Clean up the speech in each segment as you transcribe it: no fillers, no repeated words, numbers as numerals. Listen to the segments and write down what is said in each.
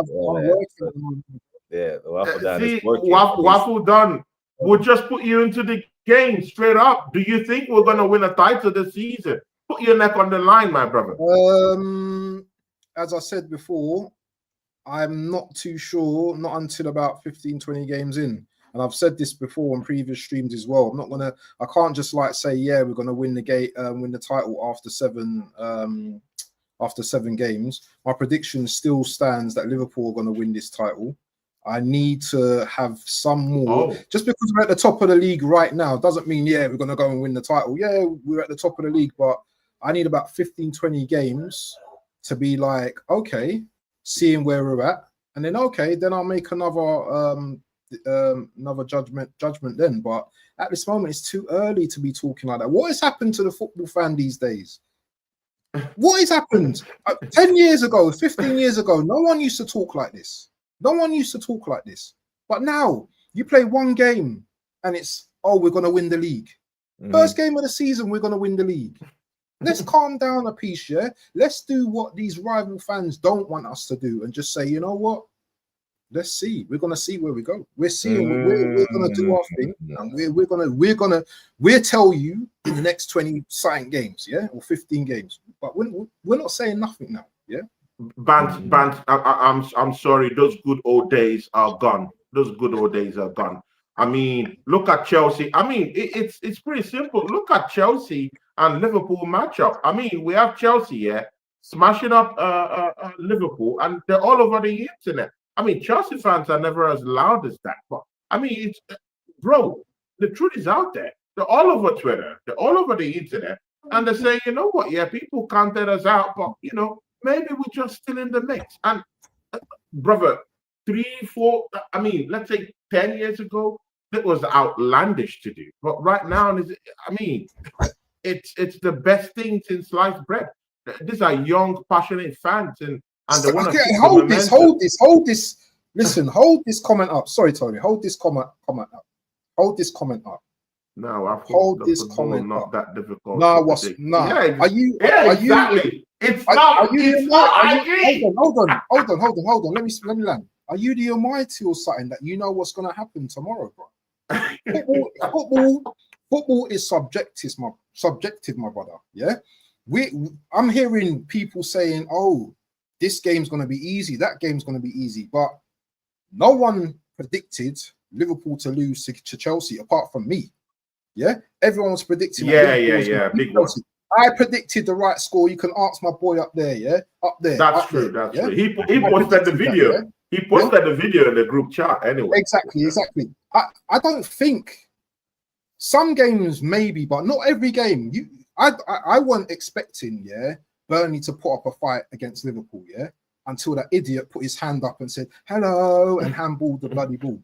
I'm working. Yeah, the waffle done See, is working. waffle done. We'll just put you into the game straight up. Do you think we're gonna win a title this season? Put your neck on the line, my brother. As I said before, I'm not too sure, not until about 15, 20 games in. And I've said this before on previous streams as well. I can't just like say, yeah, we're gonna win the title after seven games. My prediction still stands that Liverpool are gonna win this title. I need to have some more. Just because we're at the top of the league right now doesn't mean, yeah, we're gonna go and win the title. Yeah, we're at the top of the league, but I need about 15, 20 games to be like, okay, seeing where we're at, and then then I'll make another judgment then. But at this moment, it's too early to be talking like that. What has happened to the football fan these days? What has happened? 10 years ago, 15 years ago, no one used to talk like this. No one used to talk like this. But now you play one game and it's, we're going to win the league. First game of the season, we're going to win the league. Let's calm down a piece, yeah? Let's do what these rival fans don't want us to do and just say, you know what? Let's see. We're going to see where we go. We're seeing we're going to do our thing, and we'll tell you in the next 20 signed games, yeah, or 15 games. But we're not saying nothing now, yeah. Bant, I'm sorry. Those good old days are gone. Those good old days are gone. I mean, look at Chelsea. I mean, it's pretty simple. Look at Chelsea and Liverpool matchup. I mean, we have Chelsea smashing up Liverpool, and they're all over the internet. I mean, Chelsea fans are never as loud as that. But I mean, bro, the truth is out there. They're all over Twitter. They're all over the internet, and they're saying, you know what? Yeah, people counted us out, but you know, maybe we're just still in the mix. And brother, 3, 4. I mean, let's say 10 years ago, it was outlandish to do. But right now, I mean, it's the best thing since sliced bread. These are young, passionate fans, and they want to hold this. Listen, hold this comment up. Sorry, Tony. Hold this comment up. Hold this comment up. No, I hold this comment not up. that difficult. No, what's no? Yeah, are you? Exactly. It's not. Hold on. Let me land. Are you the Almighty or something that you know what's going to happen tomorrow, bro? Football is subjective, my brother. Yeah, I'm hearing people saying, "Oh, this game's going to be easy. That game's going to be easy," but no one predicted Liverpool to lose to Chelsea apart from me. Yeah, everyone was predicting. Big one. I predicted the right score. You can ask my boy up there. Yeah, up there. That's true. He posted the video. That, yeah? He posted the video in the group chat anyway. Exactly. I don't think some games maybe, but not every game. I wasn't expecting Burnley to put up a fight against Liverpool until that idiot put his hand up and said hello and handballed the bloody ball.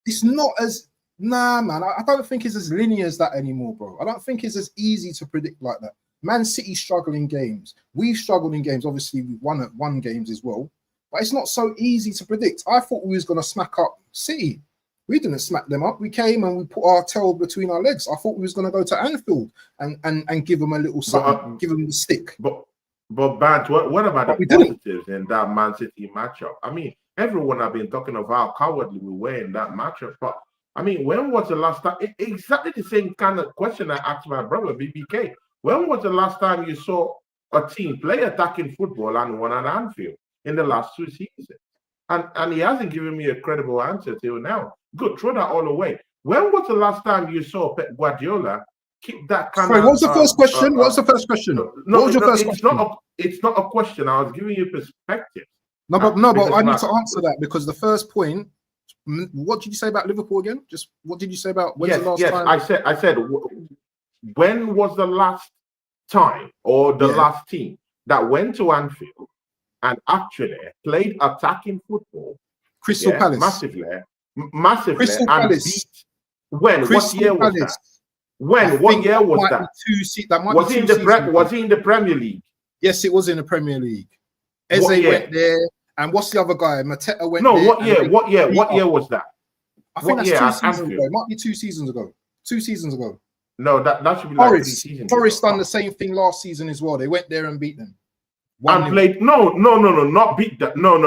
It's not as man. I don't think it's as linear as that anymore, bro. I don't think it's as easy to predict like that. Man City struggle in games. We've struggled in games. Obviously, we've won games as well. But it's not so easy to predict. I thought we was going to smack up City. We didn't smack them up. We came and we put our tail between our legs. I thought we was going to go to Anfield and give them a little something, give them the stick. But Bant, what about the positives in that Man City matchup? I mean, everyone have been talking of how cowardly we were in that matchup. But I mean, when was the last time? Exactly the same kind of question I asked my brother BBK. When was the last time you saw a team play attacking football and won at Anfield in the last 2 seasons? And he hasn't given me a credible answer till now. Good, throw that all away. When was the last time you saw Pep Guardiola keep that kind of... What's the first question? What's the first question? It's not a question. I was giving you perspective. But I need to answer that because the first point, what did you say about Liverpool again? Just what did you say about when's the last time? I said, when was the last time or the last team that went to Anfield and actually played attacking football? Crystal Palace. Massively. Crystal and Palace. Beat. When? What year was that? When? What year was that? Was he in the Premier League? Yes, it was in the Premier League. Eze went there. And what's the other guy? Mateta went there. No, what year? What year was that? I think that's 2 seasons ago. It might be 2 seasons ago. 2 seasons ago. No, that should be like 3 seasons Forest ago. done the same thing last season as well. They went there and beat them. And played not beat that. No.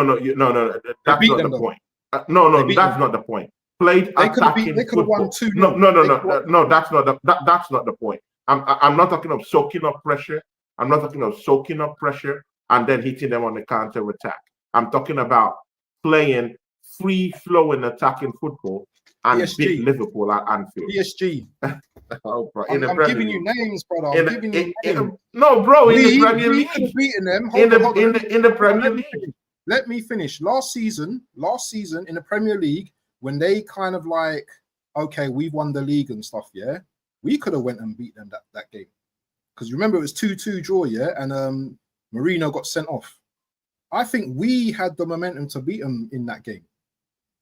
That's not the point. That's not the point. Played attacking football. No. That's not the point. I'm not talking of soaking up pressure. I'm not talking of soaking up pressure and then hitting them on the counter attack. I'm talking about playing free-flowing attacking football and beat Liverpool at Anfield. PSG. Oh, bro. I'm giving you names, brother. I'm giving you names. No, bro. In the Premier League, could have beaten them. In the Premier League. Let me finish. Last season in the Premier League, when they kind of like, okay, we've won the league and stuff, yeah, we could have went and beat them that game. Because remember, it was 2-2 draw, yeah, and Marino got sent off. I think we had the momentum to beat them in that game.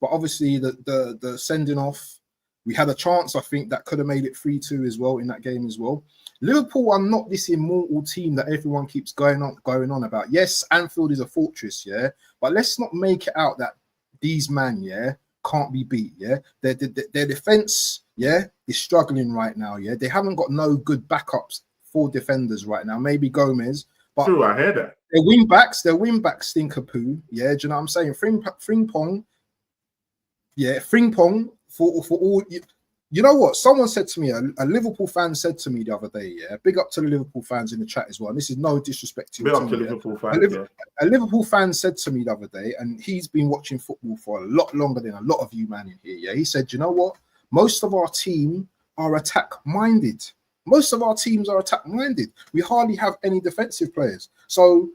But obviously, the sending off, we had a chance, I think, that could have made it 3-2 as well in that game as well. Liverpool are not this immortal team that everyone keeps going on about. Yes, Anfield is a fortress, yeah, but let's not make it out that these men, yeah, can't be beat, yeah. Their defense, yeah, is struggling right now, yeah. They haven't got no good backups for defenders right now. Maybe Gomez, but true, I heard that. Their wing backs stink a poo, yeah. Do you know what I'm saying? Frimpong, yeah, Frimpong for all. You know what? Someone said to me, a Liverpool fan said to me the other day, yeah, big up to the Liverpool fans in the chat as well. And this is no disrespect to you. Liverpool fans. A Liverpool fan said to me the other day, and he's been watching football for a lot longer than a lot of you man in here. Yeah, he said, you know what? Most of our team are attack-minded. Most of our teams are attack-minded. We hardly have any defensive players. So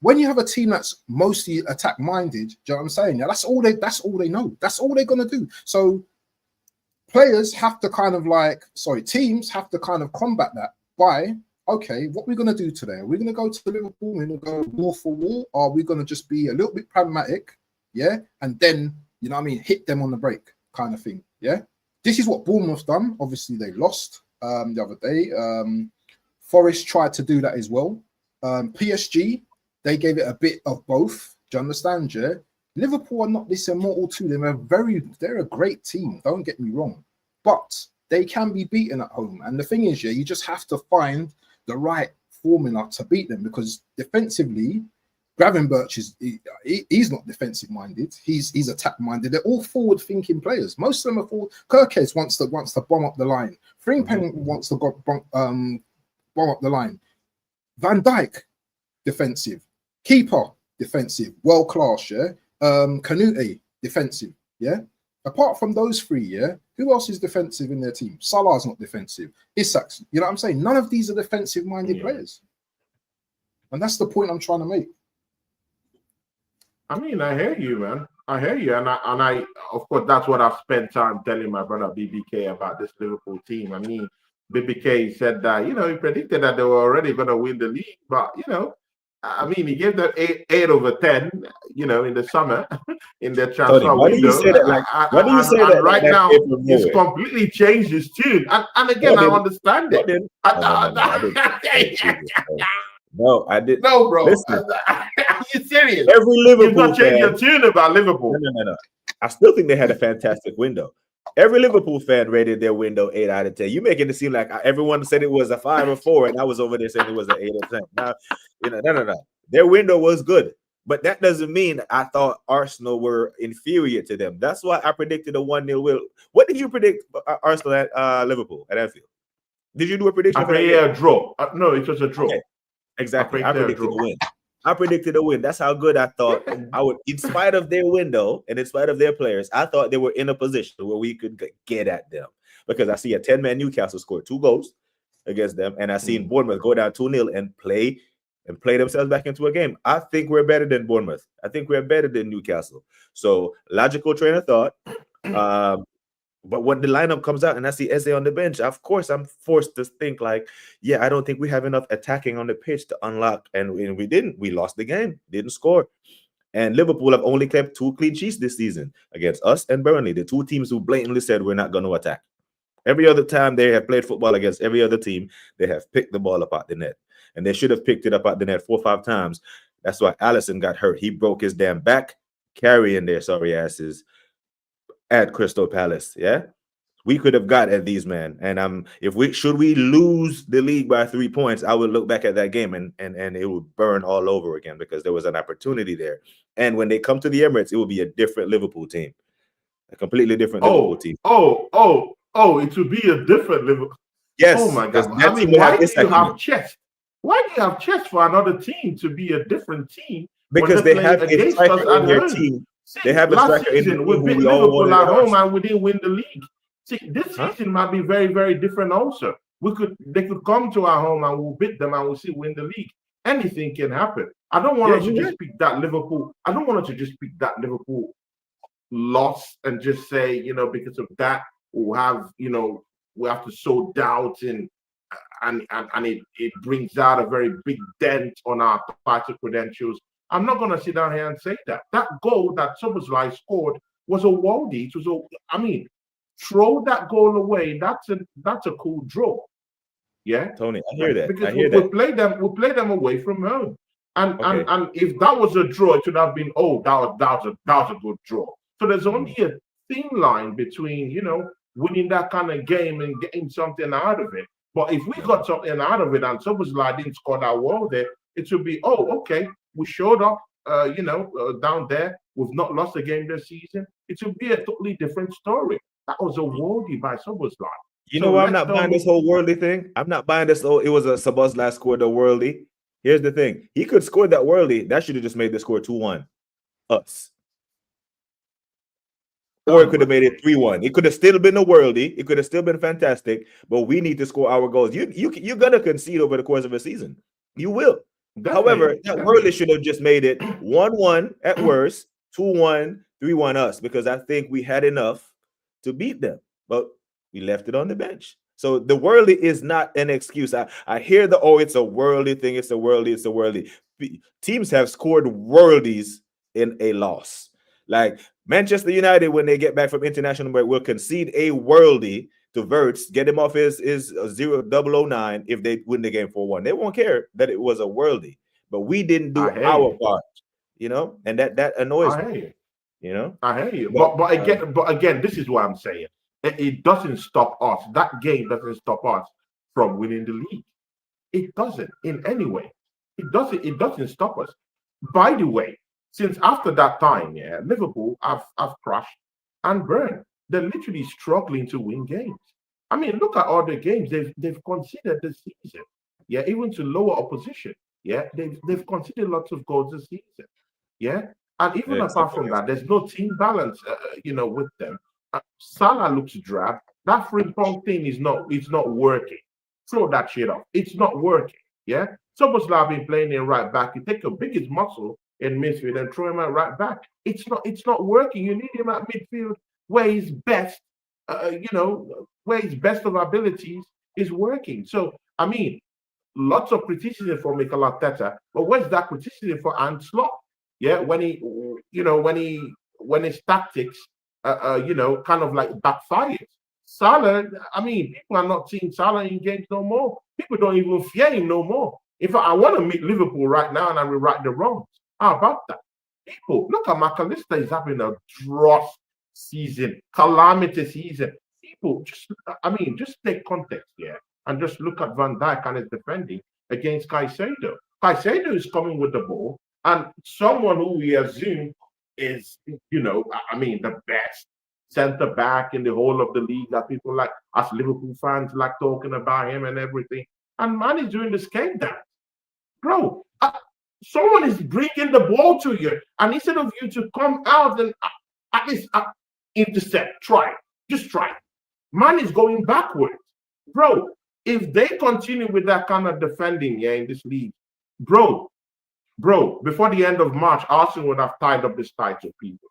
when you have a team that's mostly attack-minded, do you know what I'm saying? Yeah, that's all they know. That's all they're gonna do. So teams have to kind of combat that by, okay, what we're going to do today? Are we going to go to Liverpool? We're going to go wall for wall? Or are we going to just be a little bit pragmatic, yeah? And then, you know what I mean, hit them on the break kind of thing, yeah? This is what Bournemouth done. Obviously, they lost the other day. Forest tried to do that as well. PSG, they gave it a bit of both. Do you understand, yeah? Liverpool are not this immortal team. They're a great team. Don't get me wrong, but they can be beaten at home. And the thing is, yeah, you just have to find the right formula to beat them because defensively, Gravenberch he's not defensive minded. He's attack minded. They're all forward thinking players. Most of them are forward. Kirkes wants to bomb up the line. Frimpong wants to bomb up the line. Van Dijk, defensive. Keeper, defensive. World class, yeah. Canute, defensive, yeah. Apart from those three, yeah, who else is defensive in their team? Salah's not defensive. Isak's, you know what I'm saying? None of these are defensive-minded players, and that's the point I'm trying to make. I mean, I hear you, man. I hear you, and I, of course, that's what I've spent time telling my brother BBK about this Liverpool team. I mean, BBK said that he predicted that they were already going to win the league, but I mean, he gave them 8 over 10, in the summer in their transfer window. Why do you say that? Why do you say that? Right now, he's completely changed his tune. And again, I understand it. No, I didn't. No, bro. Listen, are you serious? Every Liverpool You've not changed your tune about Liverpool. No. I still think they had a fantastic window. Every Liverpool fan rated their window 8 out of 10. You making it seem like everyone said it was a 5 or 4, and I was over there saying it was an 8 or 10. Now, no. Their window was good, but that doesn't mean I thought Arsenal were inferior to them. That's why I predicted a 1-0 win. What did you predict Arsenal at Liverpool at Anfield? Did you do a prediction? A draw. No, it was a draw. Okay. Exactly. I predicted a win. I predicted a win. That's how good I thought I would, in spite of their window and in spite of their players, I thought they were in a position where we could get at them. Because I see a 10-man Newcastle scored 2 goals against them, and I seen Bournemouth go down 2-0 and play themselves back into a game. I think we're better than Bournemouth. I think we're better than Newcastle. So logical train of thought. But when the lineup comes out and I see Eze on the bench, of course, I'm forced to think I don't think we have enough attacking on the pitch to unlock. And we didn't. We lost the game, didn't score. And Liverpool have only kept 2 clean sheets this season against us and Burnley, the 2 teams who blatantly said we're not going to attack. Every other time they have played football against every other team, they have picked the ball up out the net. And they should have picked it up out the net 4 or 5 times. That's why Alisson got hurt. He broke his damn back carrying their sorry asses at Crystal Palace. Yeah, we could have got at these men. And if we lose the league by 3 points, I would look back at that game and it would burn all over again, because there was an opportunity there. And when they come to the Emirates, it will be a different Liverpool team, a completely different Liverpool team. It would be a different Liverpool. Yes. Oh my God. I mean, why do you have chest? Why do you have chest for another team to be a different team? Because they have a striker in their team. They have a striker in their team. We beat Liverpool at home and we didn't win the league. See, this season might be very, very different also. They could come to our home and we'll beat them and we'll see win the league. Anything can happen. I don't want us to just pick that Liverpool. I don't want us to just pick that Liverpool loss and just say, because of that, we'll have, we have to sow doubt and it brings out a very big dent on our title credentials. I'm not going to sit down here and say that. That goal that Szoboszlai scored was a worldie. It was throw that goal away. That's a cool draw. Yeah, Tony, I hear that. Because we play them away from home. And if that was a draw, it should have been, that was a good draw. So there's only a thin line between, winning that kind of game and getting something out of it. But if we got something out of it and Szoboszlai didn't score that well there, it should be, we showed up, down there. We've not lost a game this season. It should be a totally different story. That was a worldie by Szoboszlai. I'm not buying this whole worldie thing. I'm not buying this. It was a Szoboszlai scored a worldie. Here's the thing. He could score that worldie. That should have just made the score 2-1. Us. Or it could have made it 3-1. It could have still been a worldie. It could have still been fantastic. But we need to score our goals. You're going to concede over the course of a season. You will. However, that worldie should have just made it 1-1 at worst, 2-1, 3-1 us, because I think we had enough to beat them. But we left it on the bench. So the worldie is not an excuse. I hear it's a worldie thing. It's a worldie. Teams have scored worldies in a loss. Like Manchester United, when they get back from international break, will concede a worldie to Wirtz, get him off his 009 if they win the game 4-1. They won't care that it was a worldie. But we didn't do our part, and that annoys me. I hear you. But again, this is what I'm saying. It doesn't stop us. That game doesn't stop us from winning the league. It doesn't in any way. It doesn't stop us. By the way, since after that time, Liverpool have crashed and burned. They're literally struggling to win games. I mean, look at all the games they've conceded this season. Yeah, even to lower opposition. Yeah, they've conceded lots of goals this season. Yeah, and even apart from that, there's no team balance. With them. Salah looks drab. That Frimpong thing is not working. Throw that shit off. It's not working. Yeah. Szoboszlai been playing in right back. You take your biggest muscle in midfield and throw him at right back. It's not working. You need him at midfield where he's best. Where his best of abilities is working. So I mean, lots of criticism for Mikel Arteta, but where's that criticism for Arne Slot? Yeah, when his tactics kind of like backfired. Salah, I mean, people are not seeing Salah in games no more. People don't even fear him no more. In fact, I want to meet Liverpool right now and I will right the wrongs. How about that? People, look at McAllister is having a dross season, calamity season. People, just take context here and just look at Van Dijk and his defending against Caicedo. Caicedo is coming with the ball, and someone who we assume is, the best centre back in the whole of the league that people like, us Liverpool fans like talking about him and everything. And man is doing the skate dance. Bro, someone is bringing the ball to you, and instead of you to come out and at least intercept, just try. Man is going backwards. Bro, if they continue with that kind of defending in this league, bro, before the end of March, Arsenal would have tied up this title, people.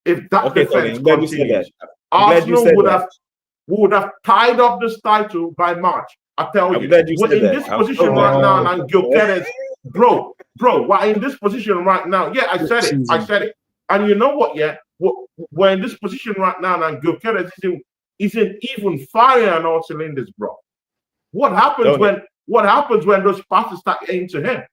If that defense continues, Arsenal would have tied up this title by March. I tell you, we're in this position right now, and Gyökeres, bro, we're in this position right now. Yeah, I said it. And you know what? Yeah, we're in this position right now, and Gyökeres isn't even firing on all cylinders, bro. What happens when those passes start getting to him?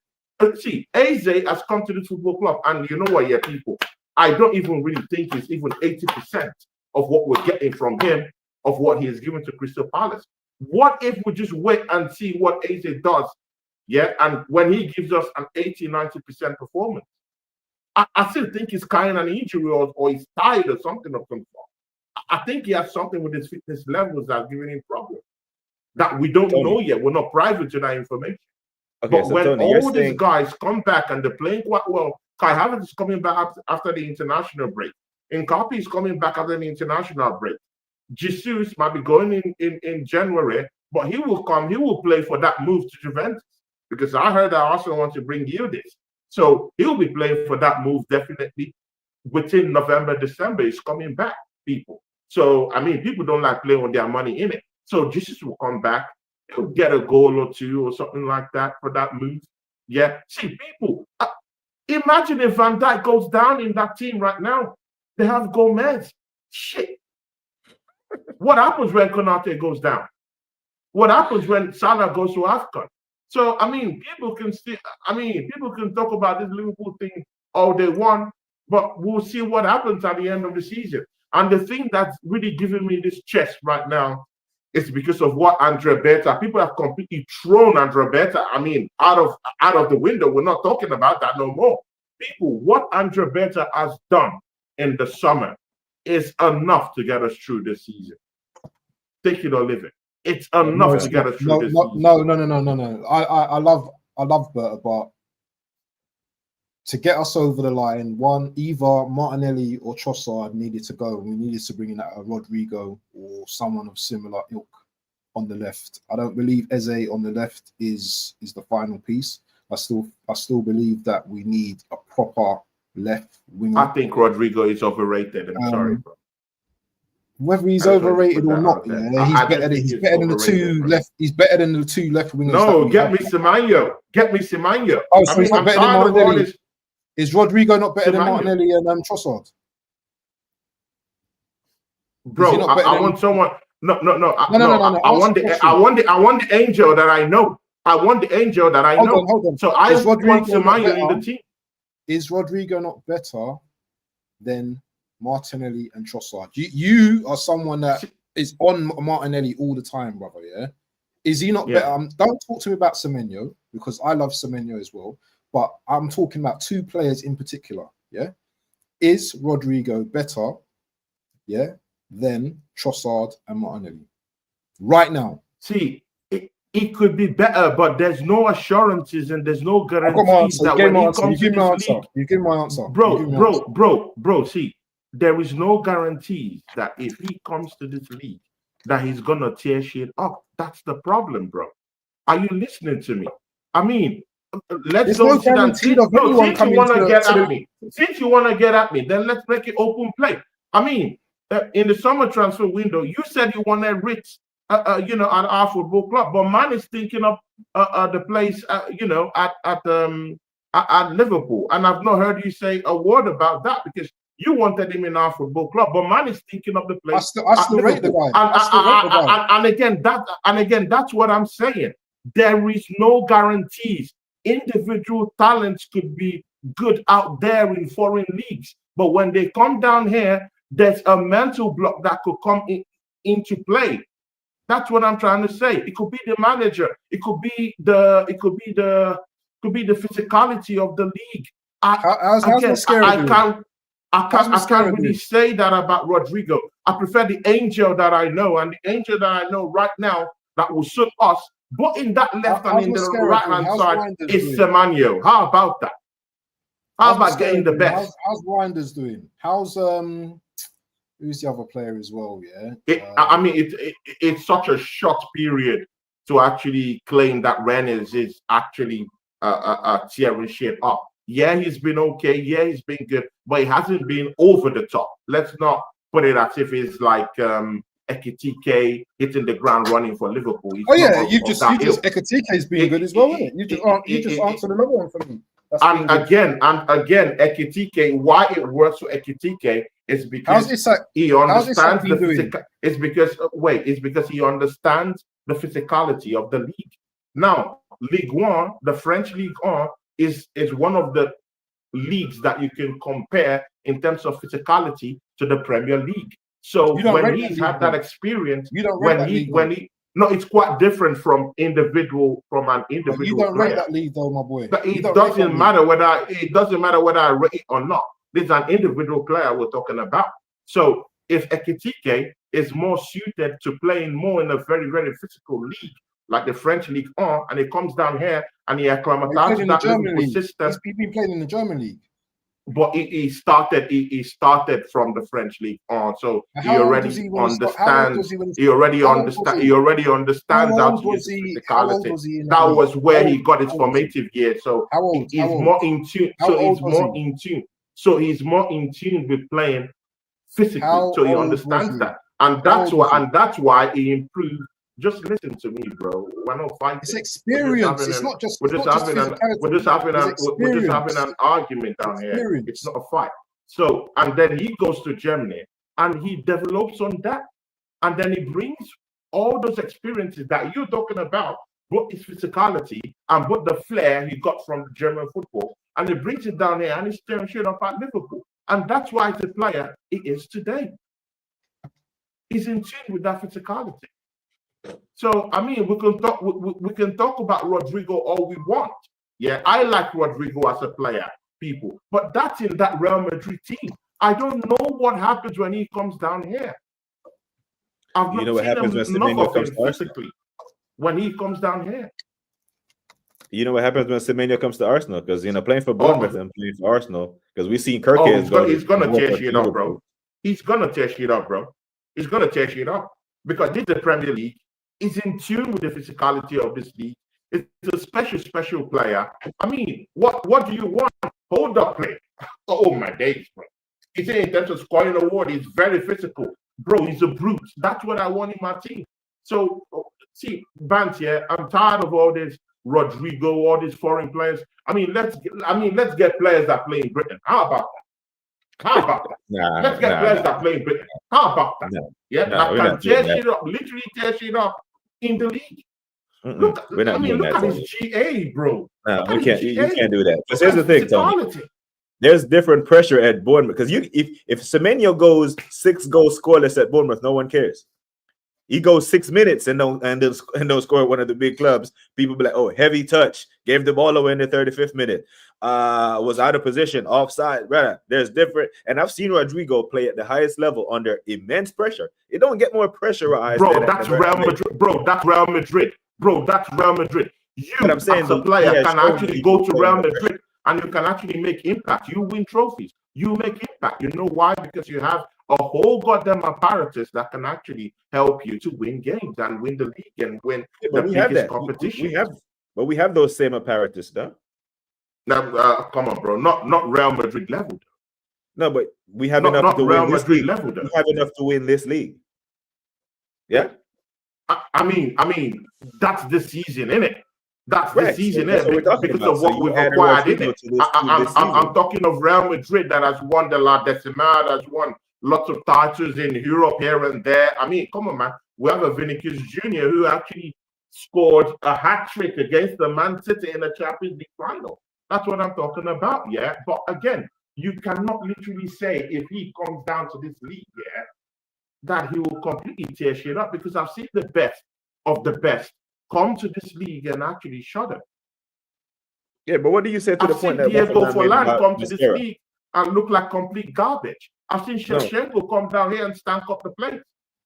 See, Eze has come to the football club, and you know what, people, I don't even really think it's even 80% of what we're getting from him of what he has given to Crystal Palace. What if we just wait and see what Eze does? Yeah, and when he gives us an 80-90% performance, I still think he's carrying an injury or he's tired or something of some sort. I think he has something with his fitness levels that's giving him problems that we don't know yet. We're not private to that information. Okay, but so when all these guys come back and they're playing quite well, Kai Havertz is coming back after the international break. Nkappi is coming back after the international break. Jesus might be going in January, but he will come. He will play for that move to Juventus because I heard that Arsenal want to bring Yildiz. So he'll be playing for that move definitely within November, December. He's coming back, people. So, I mean, people don't like playing with their money in it. So Jesus will come back. He'll get a goal or two or something like that for that move. Yeah. See, people, imagine if Van Dijk goes down in that team right now. They have Gomez. Shit. What happens when Konate goes down? What happens when Salah goes to AFCON? So, I mean, people can talk about this Liverpool thing all they want, but we'll see what happens at the end of the season. And the thing that's really giving me this chest right now is because of what Andre Berta. People have completely thrown Andre Berta. I mean, out of the window. We're not talking about that no more. People, what Andre Berta has done in the summer is enough to get us through this season. Take it or leave it. It's enough to get us through this season. No. I love Berta, but to get us over the line, either Martinelli or Trossard needed to go. We needed to bring in a Rodrigo or someone of similar ilk on the left. I don't believe Eze on the left is the final piece. I still believe that we need a proper left winger. I think Rodrigo is overrated. I'm sorry, bro. Whether he's overrated or not, he's better than the two left. He's better than the two left wingers. No, get me Semenyo. Oh, so he's not better than Martinelli. Is Rodrigo not better than Martinelli and Trossard? Bro, I want someone. No. I want the angel that I know. I want the angel that I know. Hold on. So I want Semenyo in the team. Is Rodrigo not better than Martinelli and Trossard? You are someone that is on Martinelli all the time, brother. Yeah, is he not better? Don't talk to me about Semenyo because I love Semenyo as well. But I'm talking about two players in particular. Yeah, is Rodrigo better? Yeah, than Trossard and Martinelli right now? See, it could be better, but there's no assurances and there's no guarantees that when he comes to this league, you give my answer, bro. See, there is no guarantees that if he comes to this league that he's gonna tear shit up. That's the problem, bro. Are you listening to me? I mean, let's go sit and see. No, since you want to get at me, then let's make it open play. I mean, in the summer transfer window, you said you wanted Ritz, at our football club, but man is thinking of the place, at Liverpool, and I've not heard you say a word about that because you wanted him in our football club, but man is thinking of the place. I still rate the guy. And again, that's what I'm saying. There is no guarantees. Individual talents could be good out there in foreign leagues, but when they come down here, there's a mental block that could come into play. That's what I'm trying to say. It could be the manager. It could be the physicality of the league. I can't really say that about Rodrigo. I prefer the angel that I know, and the angel that I know right now that will suit us. But in that left and in the right hand side is Semenyo. How about that? How about getting the best? How's Reinders doing? How's who's the other player as well? Yeah, it's such a short period to actually claim that Reinders is actually tearing shit up. Yeah, he's been okay. Yeah, he's been good, but he hasn't been over the top. Let's not put it as if he's like Ekitike hitting the ground running for Liverpool. Ekitike's been good as well, isn't it? You just answered another one for me. And again, Ekitike. Why it works for Ekitike is because he understands the physical. It's because he understands the physicality of the league. Now, Ligue 1, the French Ligue 1, is one of the leagues that you can compare in terms of physicality to the Premier League. So when he's had that experience, no, it's quite different from an individual You don't rate that league though, my boy. It doesn't matter whether I rate it or not. This is an individual player we're talking about. So if Ekitike is more suited to playing more in a very, very physical league, like the French League 1, and he comes down here and he acclimatizes that Liverpool system. He's been playing in the German league. But he started from the French League on, so he already understands. He already understands how to use physicality. That was where he got his formative years. So he's more in tune. So he's more in tune with playing physically. So he understands that, and that's why he improved. Just listen to me, bro. We're not fighting. It's experience. It's not just. We're just having an argument down here. It's not a fight. So, and then he goes to Germany and he develops on that, and then he brings all those experiences that you're talking about, both his physicality and both the flair he got from German football, and he brings it down here and he's staring straight up at Liverpool, and that's why the player he is today. He's in tune with that physicality. So I mean, we can talk about Rodrigo all we want. Yeah, I like Rodrigo as a player, people, but that's in that Real Madrid team. I don't know what happens when he comes down here. You know what happens when Semenyo comes to Arsenal? When he comes down here. You know what happens when Semenyo comes to Arsenal? Because playing for Bournemouth and playing for Arsenal, because we've seen Kirk he's gonna tear shit up, bro. He's gonna tear shit up, bro. He's gonna tear shit up because this is the Premier League. He's in tune with the physicality of this league. It's a special player. I mean, what do you want? Hold up play. Oh my days, bro. He's in terms of scoring award. He's very physical, bro. He's a brute. That's what I want in my team. So see, Bant, yeah, I'm tired of all this Rodrigo, all these foreign players. Let's get players that play in Britain. How about that? Let's get players that play in Britain. How about that? That can tear shit up, literally tear shit up in the league. Look at his GA, bro. No, we can't. You can't do that. Because here's the thing, Tony. There's different pressure at Bournemouth. Because if Semenyo goes 6 goals scoreless at Bournemouth, no one cares. He goes 6 minutes and don't score at one of the big clubs. People be like, oh, heavy touch, gave the ball away in the 35th minute, was out of position, offside. Right? There's different, and I've seen Rodrigo play at the highest level under immense pressure. It don't get more pressurized. Bro, that's Real Madrid. Bro, that's Real Madrid. Bro, that's Real Madrid. You, but I'm saying, as a player, can actually go to Real Madrid and you can actually make impact. You win trophies. You make impact. You know why? Because you have a whole goddamn apparatus that can actually help you to win games and win the league and win the biggest competition. We have those same apparatus, though. Now, come on, bro. Not Real Madrid level. No, but we have enough to win this league. We have enough to win this league. Yeah. I mean, that's the season, isn't it? That's the season, because of what we've acquired, isn't it? I'm talking of Real Madrid that has won the La Decima, that has won lots of titles in Europe here and there. I mean, come on, man. We have a Vinicius Jr. who actually scored a hat-trick against the Man City in the Champions League final. That's what I'm talking about, yeah? But again, you cannot literally say if he comes down to this league, yeah, that he will completely tear shit up, because I've seen the best of the best come to this league and actually shudder. Yeah, but what do you say to the point that Diego Forlan come to this league and look like complete garbage? I've seen Shevchenko come down here and stank up the place.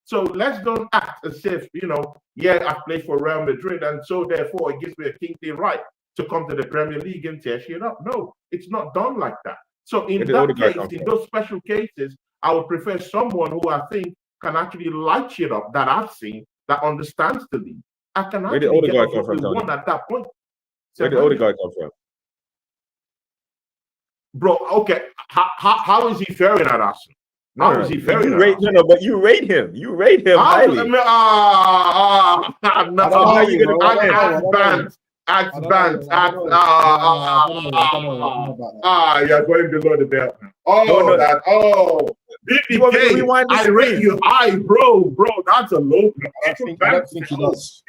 So let's don't act as if, I play for Real Madrid and so therefore it gives me a kingly right to come to the Premier League and tear shit up. No, it's not done like that. So in that case, in those special cases, I would prefer someone who I think can actually light shit up, that I've seen, that understands the league. I can actually get what we want at that point. Where did Odegaard come from? Bro, okay. How is he faring at Arsenal? How is he faring? But you rate him. You rate him highly. You're going below the belt. I rate you high, bro. That's a low. I don't think he does.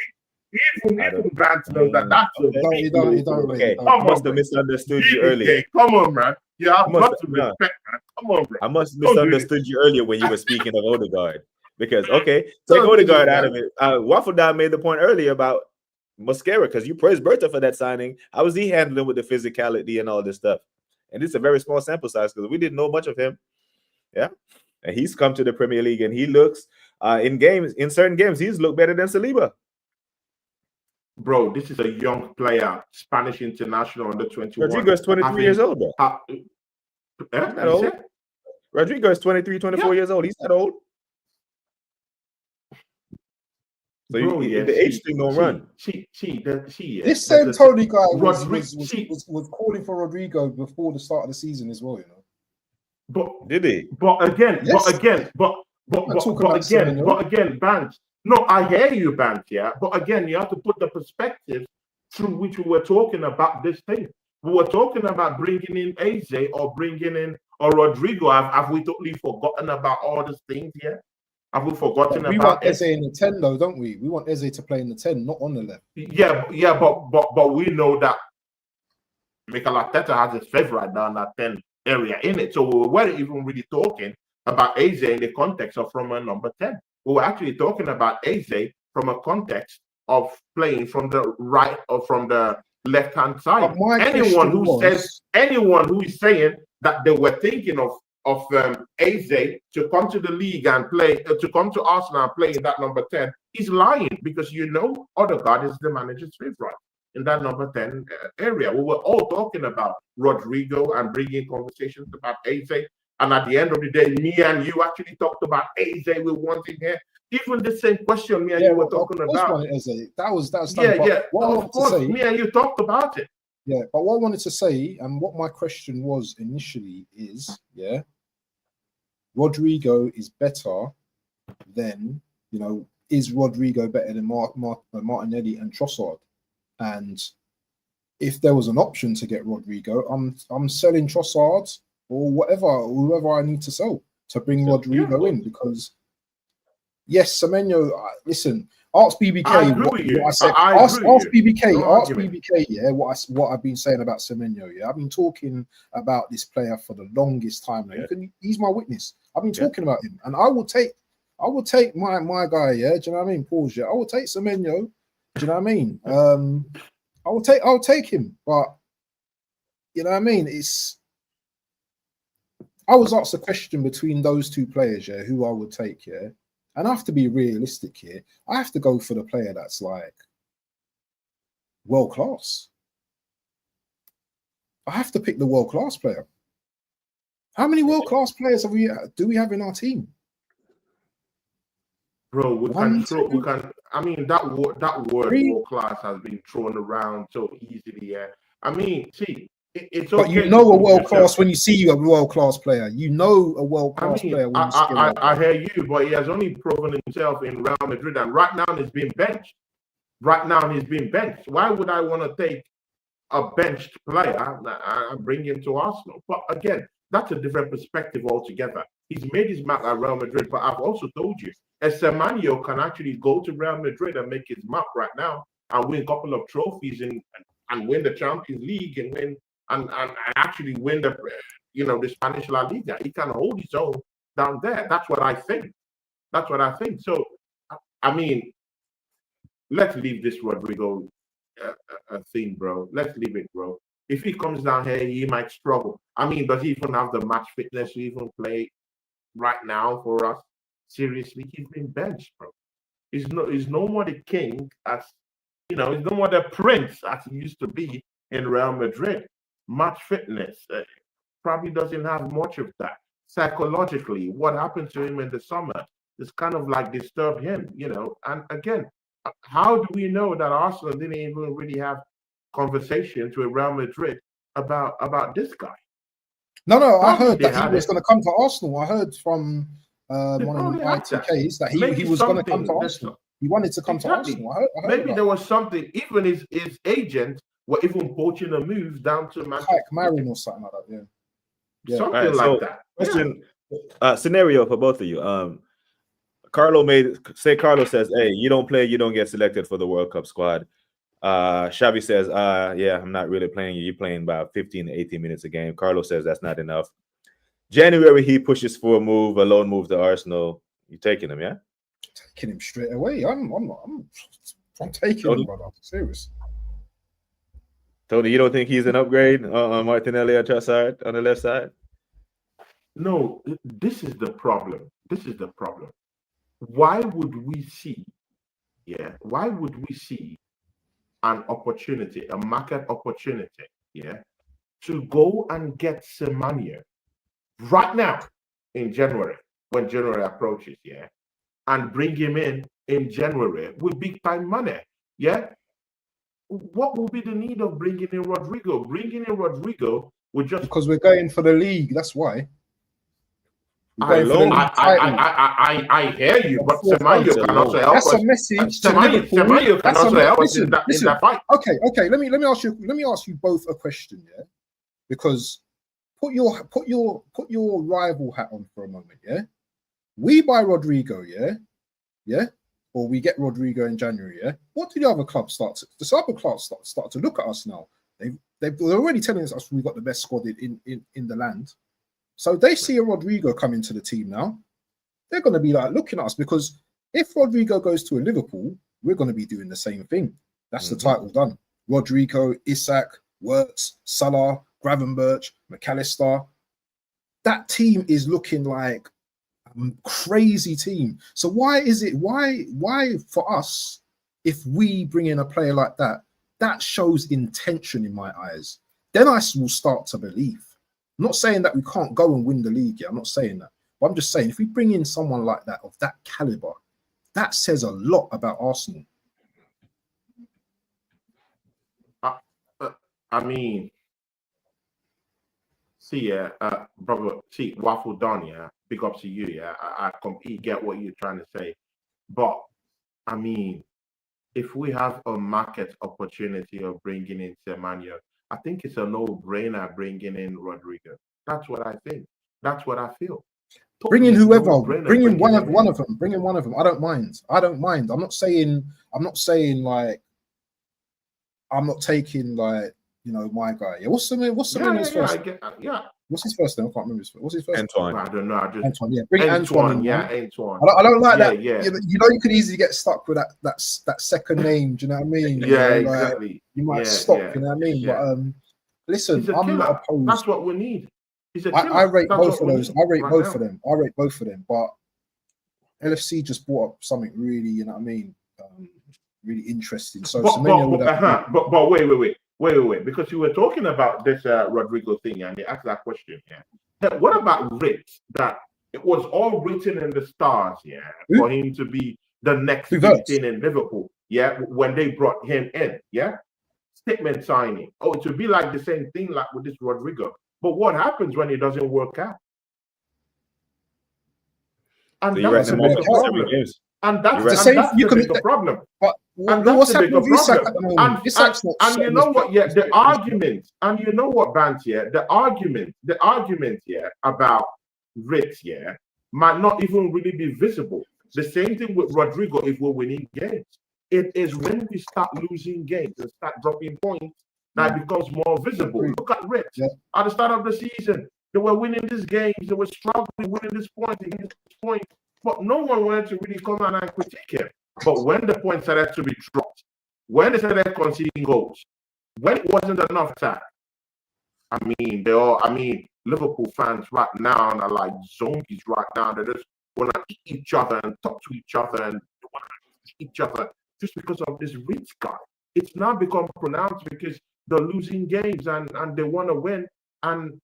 Even Bant knows that that's a okay. I must have misunderstood you earlier. Come on, man. Yeah, I've got to respect, man. Come on, bro. I must have misunderstood you earlier when you were speaking of Odegaard. Because, okay, take Odegaard out of it. Waffle Down made the point earlier about Mosquera, because you praised Berta for that signing. How was he handling with the physicality and all this stuff? And it's a very small sample size because we didn't know much of him. Yeah. And he's come to the Premier League and he looks in certain games, he's looked better than Saliba. Bro, this is a young player, Spanish international under 21. Rodrigo is 23 years old, bro. Not old. Rodrigo is 23, 24 years old. He's not old. So bro, the age thing don't run. This same Tony guy was calling for Rodrigo before the start of the season as well, you know. But did he? But again, Banks. No, I hear you, Banks. Yeah, but again, you have to put the perspective through which we were talking about this thing. We were talking about bringing in Eze or bringing in Rodrigo. Have we totally forgotten about all these things here? Have we forgotten about? We want Eze in the 10, though, don't we? We want Eze to play in the 10, not on the left. Yeah, but we know that Mikel Arteta has his favorite down that 10 area in it. So we weren't even really talking about Eze in the context of from a number 10. We were actually talking about Eze from a context of playing from the right or from the left-hand side. Anyone who is saying that they were thinking of Eze to come to the league and play, to come to Arsenal and play in that number 10 is lying, because Odegaard is the manager's favorite in that number 10 area. We were all talking about Rodrigo and bringing conversations about Eze. And at the end of the day, me and you actually talked about Eze. We wanted here. Even the same question me and you were talking about. That was Of course, me and you talked about it. Yeah, but what I wanted to say, and what my question was initially is, Rodrigo is better than, is Rodrigo better than Martinelli and Trossard? And if there was an option to get Rodrigo, I'm selling Trossard or whoever I need to sell to bring Rodrigo in, because yes, Semenyo, listen, ask BBK what I said. Ask BBK, what I've been saying about Semenyo. Yeah, I've been talking about this player for the longest time now. He's my witness. I've been talking about him, and I will take my guy. Yeah, do you know what I mean? Pause. Yeah, I will take Semenyo. Do you know what I mean? I'll take him, but you know what I mean? I was asked a question between those two players, who I would take, and I have to be realistic here. I have to go for the player that's like world class. I have to pick the world class player. How many world class players do we have in our team? Bro, we can. I mean, that word world class has been thrown around so easily. Yeah, I mean, see. It's okay. But you know a world class when you see a world class player. You know a world class player. When I hear you, but he has only proven himself in Real Madrid, and right now he's being benched. Why would I want to take a benched player and bring him to Arsenal? But again, that's a different perspective altogether. He's made his mark at Real Madrid, but I've also told you, Semenyo can actually go to Real Madrid and make his mark right now and win a couple of trophies and win the Champions League and win. And actually win the Spanish La Liga. He can hold his own down there. That's what I think. So, I mean, let's leave this Rodrigo thing, bro. Let's leave it, bro. If he comes down here, he might struggle. I mean, does he even have the match fitness to even play right now for us? Seriously, he's been benched, bro. He's no more the king as he's no more the prince as he used to be in Real Madrid. Match fitness probably doesn't have much of that. Psychologically, what happened to him in the summer is kind of like disturbed him, And again, how do we know that Arsenal didn't even really have conversations with Real Madrid about this guy? No, I heard that he was going to come to Arsenal. I heard from one of the ITKs that he was going to come to Arsenal. He wanted to come to Arsenal. I heard maybe there was something. Even his agent were even poaching a move down to Manchester Marin or something like that. Yeah. Something like that. Question, scenario for both of you. Carlo says, hey, you don't play, you don't get selected for the World Cup squad. Xavi says, yeah, I'm not really playing you. You're playing about 15 to 18 minutes a game. Carlos says that's not enough. January, he pushes for a loan move to Arsenal. You taking him, yeah? Taking him straight away. I'm taking him, brother. Serious. Tony, you don't think he's an upgrade on Martinelli or Trossard on the left side? No, this is the problem. This is the problem. Why would we see an opportunity, a market opportunity, to go and get Semenyo right now in January, when January approaches, and bring him in January with big time money, What will be the need of bringing in Rodrigo? Bringing in Rodrigo would just because we're going for the league. That's why. I hear you, but Semenyo can also help us. That's a message. Semenyo can also help us in that fight. Okay. Let me ask you both a question, because put your rival hat on for a moment, We buy Rodrigo, or we get Rodrigo in January, What do the other clubs start to look at us now? They're already telling us we've got the best squad in the land. So they see a Rodrigo come into the team now. They're going to be like looking at us, because if Rodrigo goes to a Liverpool, we're going to be doing the same thing. That's the title done. Rodrigo, Isak, Wirtz, Salah, Gravenberch, McAllister. That team is looking like a crazy team. So why for us, if we bring in a player like that, that shows intention in my eyes. Then I will start to believe. I'm not saying that we can't go and win the league. I'm not saying that. But I'm just saying, if we bring in someone like that, of that caliber, that says a lot about Arsenal. I mean, brother, Waffle Don, big up to you, I completely get what you're trying to say. But, I mean, if we have a market opportunity of bringing in Semenyo, I think it's a no-brainer bringing in Rodrigo. That's what I think. That's what I feel. Bring in whoever. Bring in one of them. Bring in one of them. I don't mind. I'm not saying like I'm not taking like my guy. What's the name? What's his first name? I can't remember his first. What's his first name? Antoine. I don't know. Antoine. Yeah, bring Antoine. Antoine. I don't like that. Yeah. You could easily get stuck with that second name. Do you know what I mean? Exactly. You might stop. You know what I mean? Yeah. But listen, I'm not opposed. That's what we need. I rate both of those. I rate both of them. But LFC just brought up something really, really interesting. So, but wait, because you were talking about this Rodrigo thing, and they asked that question. What about Ritz? That it was all written in the stars, for him to be the next big thing in Liverpool. When they brought him in, statement signing. Oh, it would be like the same thing like with this Rodrigo. But what happens when it doesn't work out? And so that's the bigger problem. And that's the bigger problem. But what's happening with Isak at the moment? And you know what? The argument, and you know what, Bant? The argument, about Ritz, might not even really be visible. The same thing with Rodrigo if we're winning games. It is when we start losing games and start dropping points that becomes more visible. Look at Ritz. At the start of the season, they were winning these games, they were struggling, winning this point, but no one wanted to really come out and critique him. But when the points started to be dropped, when they started conceding goals, when it wasn't enough time, Liverpool fans right now are like zombies right now. They just want to eat each other and talk to each other and want to eat each other just because of this Ritz guy. It's now become pronounced because they're losing games and they want to win. And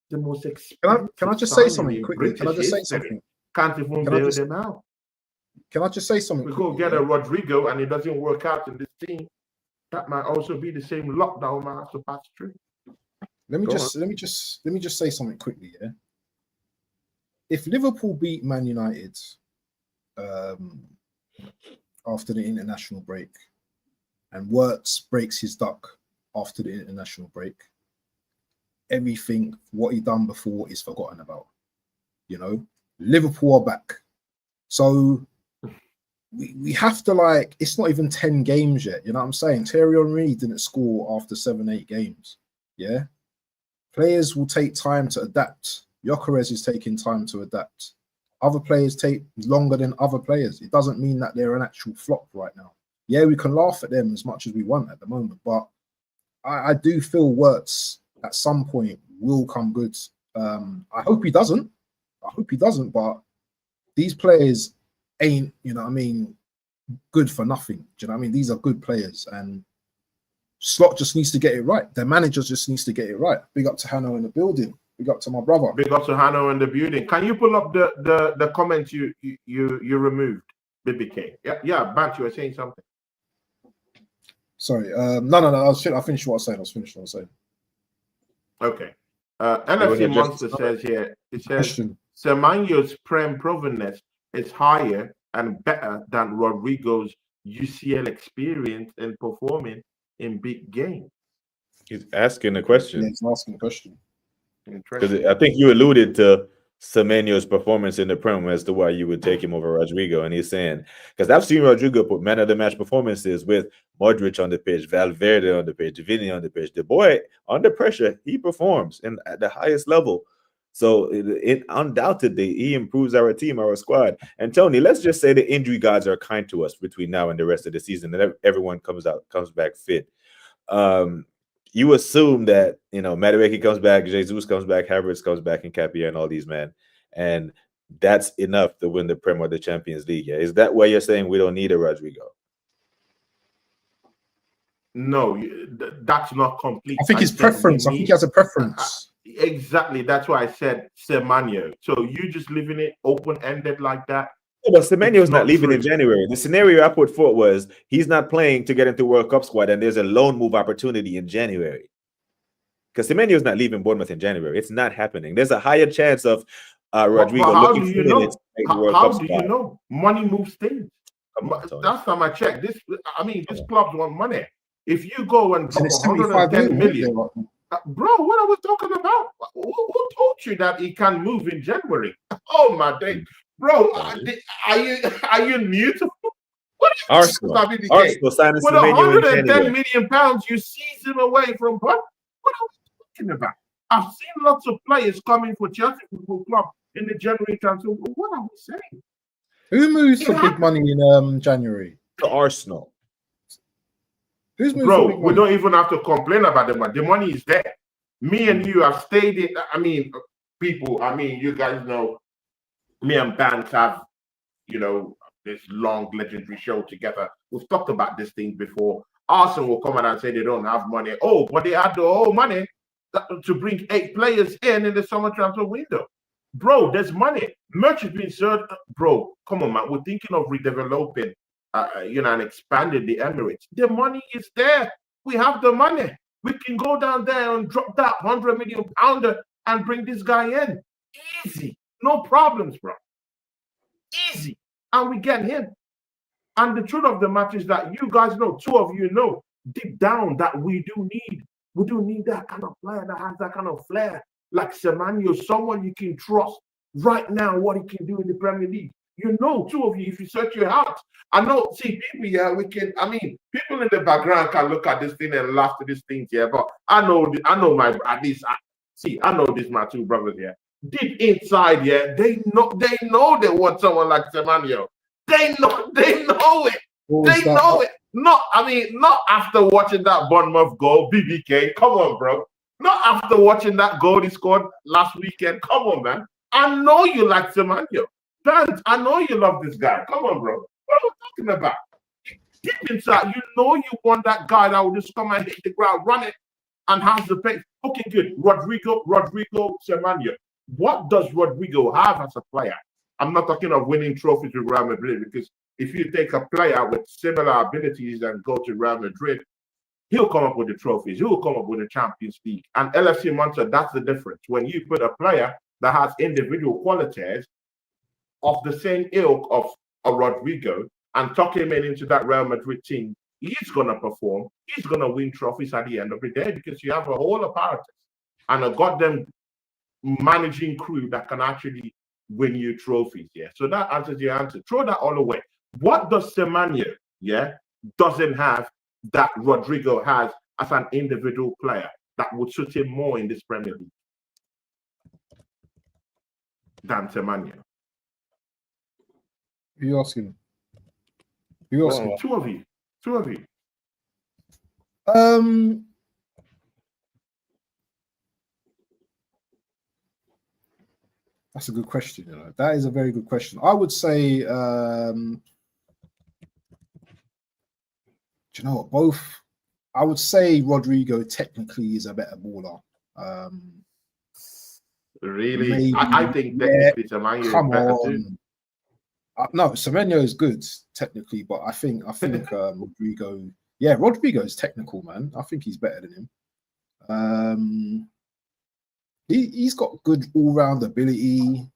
the most expensive. Can I just say something quickly? Can I just say something? Can't even bail them out. Can I just say something? We go get a Rodrigo and it doesn't work out in this team. That might also be the same lockdown might have to pass through. Let me just say something quickly. If Liverpool beat Man United after the international break, and Wirtz breaks his duck after the international break, everything what he done before is forgotten about. Liverpool are back. So we have to, like, it's not even 10 games yet. You know what I'm saying? Thierry Henry didn't score after 7-8 games. Yeah. Players will take time to adapt. Gyökeres is taking time to adapt. Other players take longer than other players. It doesn't mean that they're an actual flop right now. Yeah, we can laugh at them as much as we want at the moment, but I do feel Wirtz at some point will come good. I hope he doesn't. But these players ain't, you know what I mean, good for nothing. Do you know what I mean? These are good players, and Slot just needs to get it right. Their manager just needs to get it right. Big up to Hanno in the building. Big up to my brother. Big up to Hanno in the building. Can you pull up the comments you removed, BBK? Yeah, Bant, you were saying something. Sorry. No. I finished what I was saying. Okay. NFC Monster says here, it says Semenyo's Prem provenness is higher and better than Rodrigo's UCL experience in performing in big games. He's asking a question. Yeah, he's asking a question. Because I think you alluded to Semenyo's performance in the Prem as to why you would take him over Rodrigo, and he's saying, because I've seen Rodrigo put man of the match performances with Modric on the pitch, Valverde on the pitch, Vini on the pitch. The boy, under pressure, he performs at the highest level. So it undoubtedly he improves our team, our squad. And Tony, let's just say the injury gods are kind to us between now and the rest of the season, and everyone comes back fit. You assume that, you know, Madueke comes back, Jesus comes back, Havertz comes back, and Capia and all these men, and that's enough to win the Prem or the Champions League. Yeah? Is that why you're saying we don't need a Rodrigo? No, that's not complete. I think his preference. I think he has a preference. Exactly. That's why I said Semenyo. So you just leaving it open-ended like that? Well, Semenyo's not leaving in January. The scenario I put forth was he's not playing to get into World Cup squad, and there's a loan move opportunity in January. Because Semenyo's not leaving Bournemouth in January. It's not happening. There's a higher chance of Rodrigo looking for minutes to make the World Cup squad. How do you know? Money moves things. Last time I checked, this clubs want money. If you go and drop 110 million, bro, what are we talking about? Who told you that he can move in January? Oh my day. Bro, are you new to Arsenal signing with 110 million pounds? You seize him away from what? What are we talking about? I've seen lots of players coming for Chelsea Football Club in the January transfer. What are we saying? Who moves for big money in January? To Arsenal. Who's moving? Bro, we don't even have to complain about the money. The money is there. Me and you have stayed in. I mean, people. I mean, you guys know. Me and Bant have, you know, this long legendary show together. We've talked about this thing before. Arsenal will come out and say they don't have money. Oh, but they had the whole money to bring 8 players in the summer transfer window. Bro, there's money. Merch is being served. Bro, come on, man. We're thinking of redeveloping, and expanding the Emirates. The money is there. We have the money. We can go down there and drop that 100 million pounder and bring this guy in. Easy. No problems, bro. Easy. And we get him. And the truth of the matter is that you guys know, 2 of you know, deep down that we do need that kind of player that has that kind of flair. Like Semenyo, someone you can trust right now what he can do in the Premier League. You know, 2 of you, if you search your heart. I know, see, people here, people in the background can look at this thing and laugh to these things here, but I know these my 2 brothers here. Deep inside, yeah, they know they want someone like Semenyo. They know it. They know it. Not after watching that Bournemouth goal, BBK. Come on, bro. Not after watching that goal he scored last weekend. Come on, man. I know you like Semenyo. I know you love this guy. Come on, bro. What are we talking about? Deep inside, you know you want that guy that will just come and hit the ground, run it, and has the pace. Okay, good. Rodrigo, Semenyo. What does Rodrigo have as a player? I'm not talking of winning trophies with Real Madrid, because if you take a player with similar abilities and go to Real Madrid, he'll come up with the trophies. He'll come up with the Champions League. And LFC Monster, that's the difference. When you put a player that has individual qualities of the same ilk of a Rodrigo and tuck him into that Real Madrid team, he's going to perform. He's going to win trophies at the end of the day, because you have a whole apparatus and a goddamn managing crew that can actually win you trophies. Yeah. So that answers your answer. Throw that all away. What does Semenyo, doesn't have that Rodrigo has as an individual player that would suit him more in this Premier League than Semenyo? Who you asking? Who you asking? Two of you. That's a good question. You know, that is a very good question. I would say, do you know what? Both. I would say Rodrigo technically is a better baller. Really, maybe, I think technically Semenyo is better too. No, Semenyo is good technically, but I think Rodrigo. Yeah, Rodrigo is technical, man. I think he's better than him. He's got good all-round ability.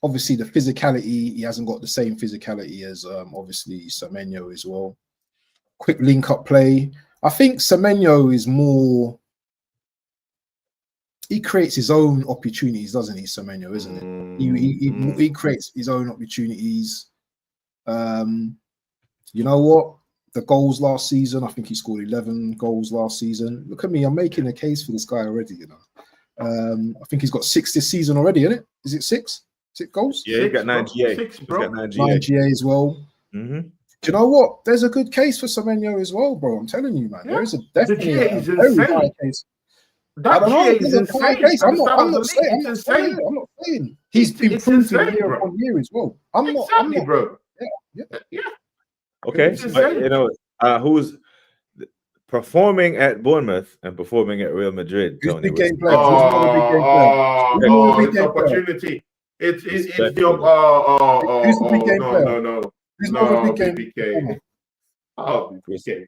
Obviously, the physicality, he hasn't got the same physicality as obviously Semenyo as well. Quick link-up play. I think Semenyo is more. He creates his own opportunities, doesn't he, Semenyo? Isn't it? He creates his own opportunities. You know what? The goals last season, I think he scored 11 goals last season. Look at me, I'm making a case for this guy already. You know. I think he's got 6 this season already, isn't it? Is it 6? 6 goals? Yeah, he got 9 GA. 6, bro. He's got 9 9 GA as well. Mm-hmm. Do you know what? There's a good case for Semenyo as well, bro. I'm telling you, man. Yeah. There is definitely a very high case. That GA is insane. I'm not saying he's improved year on year as well. I'm not, bro. Yeah. Okay, but, you know, who's performing at Bournemouth and performing at Real Madrid? Who's Tony, big game player? It's opportunity. It's the Who's the big game player? No. Who's not a big game player?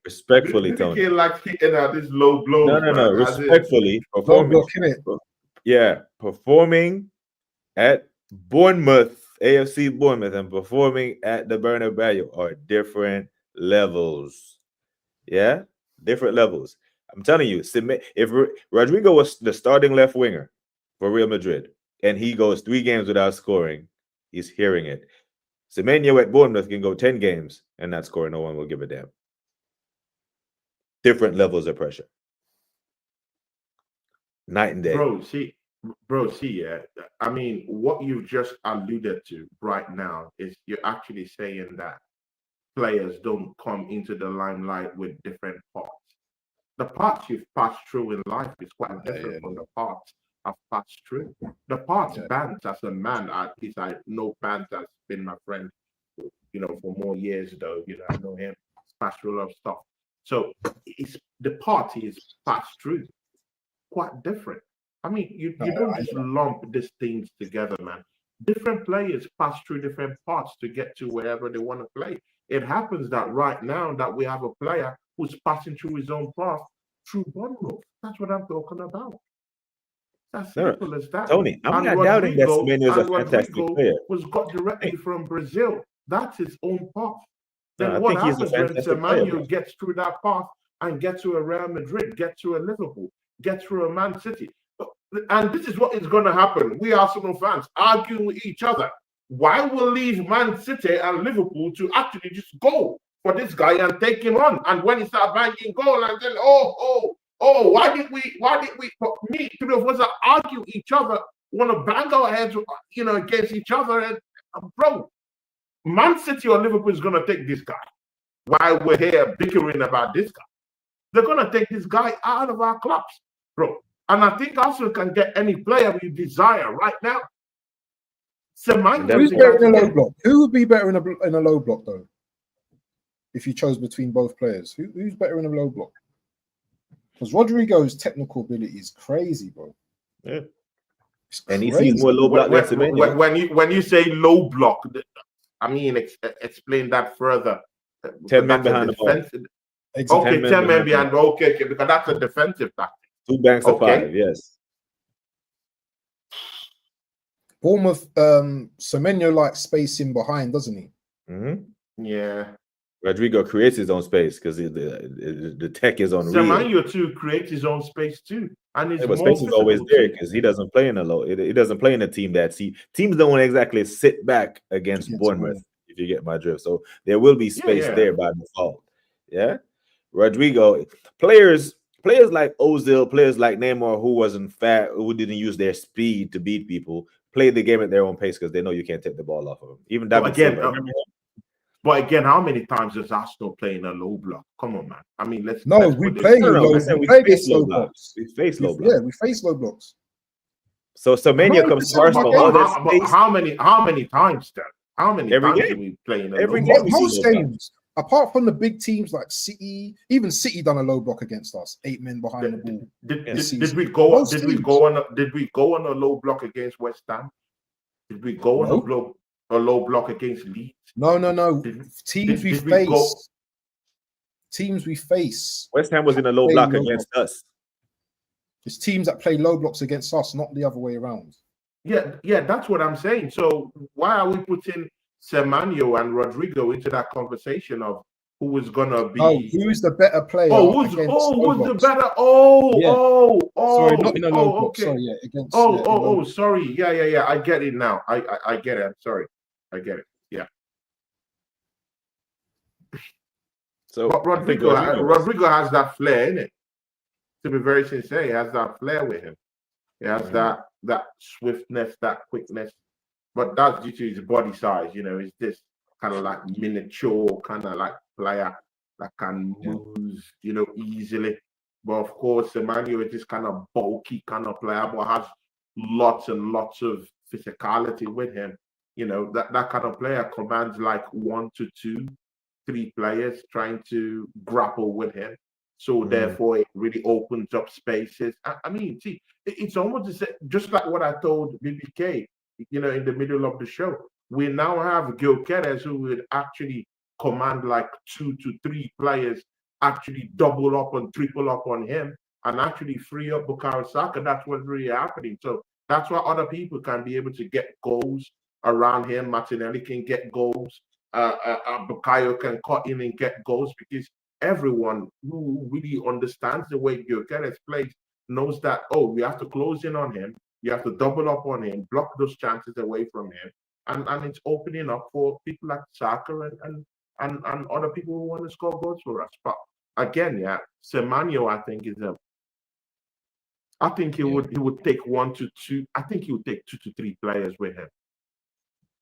Respectfully, Tony. BK likes hitting out this low blow. No. Respectfully, performing. Yeah, performing at Bournemouth, AFC Bournemouth, and performing at the Bernabeu are different levels. Yeah, different levels. I'm telling you, if Rodrigo was the starting left winger for Real Madrid and he goes 3 games without scoring, he's hearing it. Semenyo at Bournemouth can go 10 games and not score. No one will give a damn. Different levels of pressure. Night and day. Bro, see, yeah. I mean, what you've just alluded to right now is you're actually saying that players don't come into the limelight with different parts. The parts you've passed through in life is quite different from the parts I've passed through. The parts Bant as a man, I know Bant has been my friend, you know, for more years though. You know, I know him, passed through a lot of stuff. So it's the party is passed through quite different. I mean, you don't just lump these things together, man. Different players pass through different parts to get to wherever they want to play. It happens that right now that we have a player who's passing through his own path through Bournemouth. That's what I'm talking about. That's simple as that. Tony, I'm not doubting that Semenyo is a fantastic player. Was got directly from Brazil. That's his own path. Then I what think happens he's a when fantastic Semenyo player, gets through that path and gets to a Real Madrid, gets to a Liverpool, gets through a Man City? And this is what is going to happen. We Arsenal fans arguing with each other. Why will leave Man City and Liverpool to actually just go for this guy and take him on? And when he starts banging goal and then, why did we, me, 3 of us argue each other, want to bang our heads, you know, against each other? And bro, Man City or Liverpool is going to take this guy. While we're here bickering about this guy, they're going to take this guy out of our clubs, bro. And I think Arsenal can get any player we desire right now. Who's better in a low block? Who would be better in a low block though? If you chose between both players, who's better in a low block? Because Rodrigo's technical ability is crazy, bro. Yeah, and he sees more low block than Semenyo. When you say low block, I mean explain that further. 10 men behind the ball. Okay, 10 men behind. Okay, because that's a defensive tactic. 2 banks of 5, yes. Bournemouth, Semenyo likes space in behind, doesn't he? Mm-hmm. Yeah. Rodrigo creates his own space because the tech is on. Semenyo too creates his own space too, and but space is always there because he doesn't play in a low. He doesn't play in a team that teams don't exactly sit back against Bournemouth. if you get my drift. So there will be space there by default. Yeah, Rodrigo, players like Ozil, players like Neymar, who wasn't fat, who didn't use their speed to beat people, play the game at their own pace because they know you can't take the ball off of them. Even David Silva. But again, how many times does Arsenal play in a low block? Come on, man. I mean, let's we play low. We play against low blocks. We face low blocks. Yeah, we face low blocks. So Mania comes to Arsenal. But how many times then? How many times do we play in a low block? Most games, apart from the big teams like City, even City done a low block against us. 8 men behind the ball. Did we go on a low block against West Ham? Did we go on a low block against Leeds? No. Teams we face. West Ham was in a low block against us. It's teams that play low blocks against us, not the other way around. Yeah, that's what I'm saying. So why are we putting Semenyo and Rodrigo into that conversation of who is gonna be? Oh, who's the better player? Who's the better? Sorry, not in a low block. Sorry, yeah, against. Sorry, yeah. I get it now. I get it. I'm sorry, I get it. Yeah. So but Rodrigo has that flair in it. To be very sincere, he has that flair with him. He has that swiftness, that quickness. But that's due to his body size. You know, he's this kind of like miniature, kind of like player that can move, you know, easily. But of course, Semenyo is this kind of bulky kind of player, but has lots and lots of physicality with him. You know, that kind of player commands like 1 to 2, 3 players trying to grapple with him. So therefore, it really opens up spaces. I mean, see, it's almost just like what I told BBK, you know, in the middle of the show. We now have Gyökeres who would actually command like 2 to 3 players, actually double up and triple up on him, and actually free up Bukayo Saka. That's what's really happening. So that's why other people can be able to get goals around him. Martinelli can get goals. Bukayo can cut in and get goals, because everyone who really understands the way Gyökeres plays knows that, we have to close in on him. You have to double up on him, block those chances away from him. And it's opening up for people like Saka and other people who want to score goals for us. But again, Semenyo, I think I think he would take 1 to 2. I think he would take 2 to 3 players with him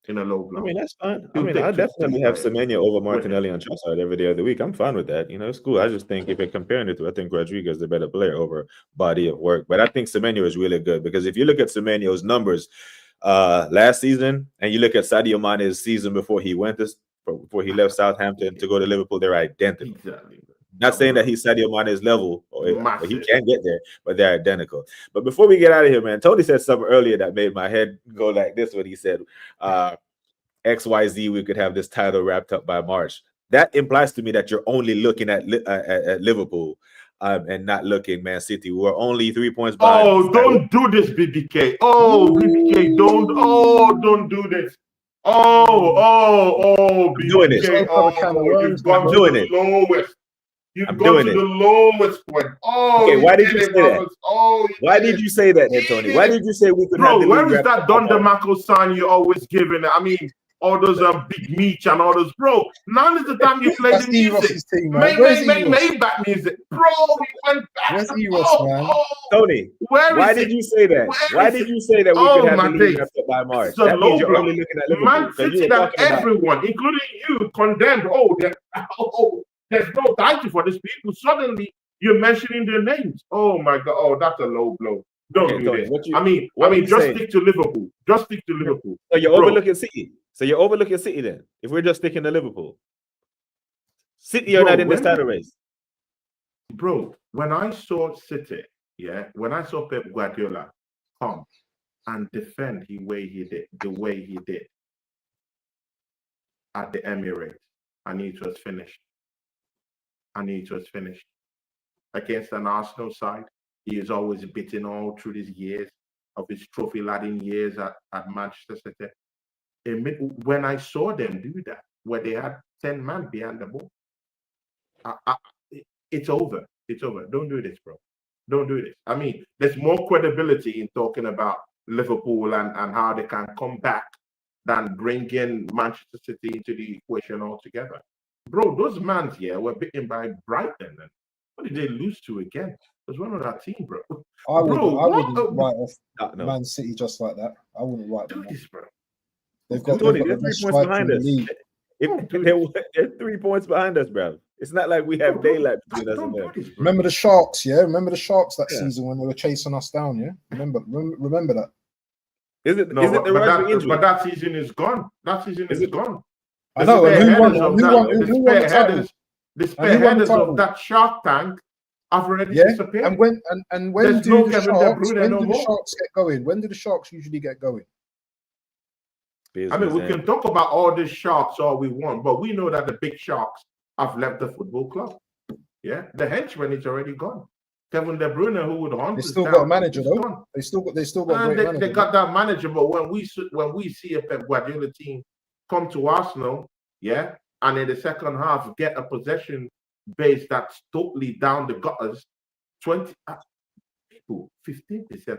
in a low block. I mean, that's fine. I definitely have Semenyo over Martinelli on Trossard every day of the week. I'm fine with that. You know, it's cool. I just think if you're comparing it to, I think Rodriguez is the better player over body of work. But I think Semenyo is really good, because if you look at Semenyo's numbers last season and you look at Sadio Mane's season before he left Southampton to go to Liverpool, they're identical. Exactly. Not saying that he's Sadio Mane's level, or he can't get there, but they're identical. But before we get out of here, man, Tony said something earlier that made my head go like this when he said, XYZ, we could have this title wrapped up by March. That implies to me that you're only looking at Liverpool and not looking Man City. We're only 3 points behind. Oh, don't do this, BBK. BBK, don't do this. BBK. I'm doing it. You've gone to the lowest. You've gone to the lowest point. Okay, why did you say that? Why did you say that, Tony? Why did you say we could have the where is that Don DeMarco sign you're always giving? I mean, all those Big Meech and all those, bro. Now is the time you play the music. Maybach music, bro. We went back. Where's Eros, man? Tony, why did you say that? Why did you say that we could have the league wrapped up by March? So that means you're only looking at Liverpool. Man City that everyone, including you, condemned. There's no title for these people. Suddenly, you're mentioning their names. Oh my God! Oh, that's a low blow. Don't do this. I mean, just stick to Liverpool. Just stick to Liverpool. So you're overlooking City. So you're overlooking City then. If we're just sticking to Liverpool, City are not in this title race. Bro, when I saw City, when I saw Pep Guardiola come and defend the way he did at the Emirates, I knew it was finished. Against an Arsenal side, he is always beaten all through these years of his trophy laden years at Manchester City. When I saw them do that, where they had 10 men behind the ball, it's over. It's over. Don't do this, bro. Don't do this. I mean, there's more credibility in talking about Liverpool and how they can come back than bringing Manchester City into the equation altogether. Bro, those mans here were beaten by Brighton. And what did they lose to again? It was one of that team, bro. I wouldn't write off Man City just like that. I wouldn't write them off. Bro. They've got Tony, the they're 3 best points striker behind in us. the league. They're 3 points behind us, bro. It's not like we have daylight between us and them. Remember the Sharks, yeah? Remember the Sharks that season when they were chasing us down, yeah? Remember that. Is it the Rodri injury? But that season is gone. That season is gone. I know. Who won the title? The spearheaders of that Shark Tank have already disappeared. And when do the Sharks get going? When do the Sharks usually get going? I mean, we can talk about all the Sharks all we want, but we know that the big Sharks have left the football club. Yeah, the henchman is already gone. Kevin De Bruyne, who would hunt, they still got a manager though. They still got great manager. They got that manager, but when we see a Pep Guardiola team come to Arsenal, yeah, and in the second half get a possession base that's totally down the gutters, 15%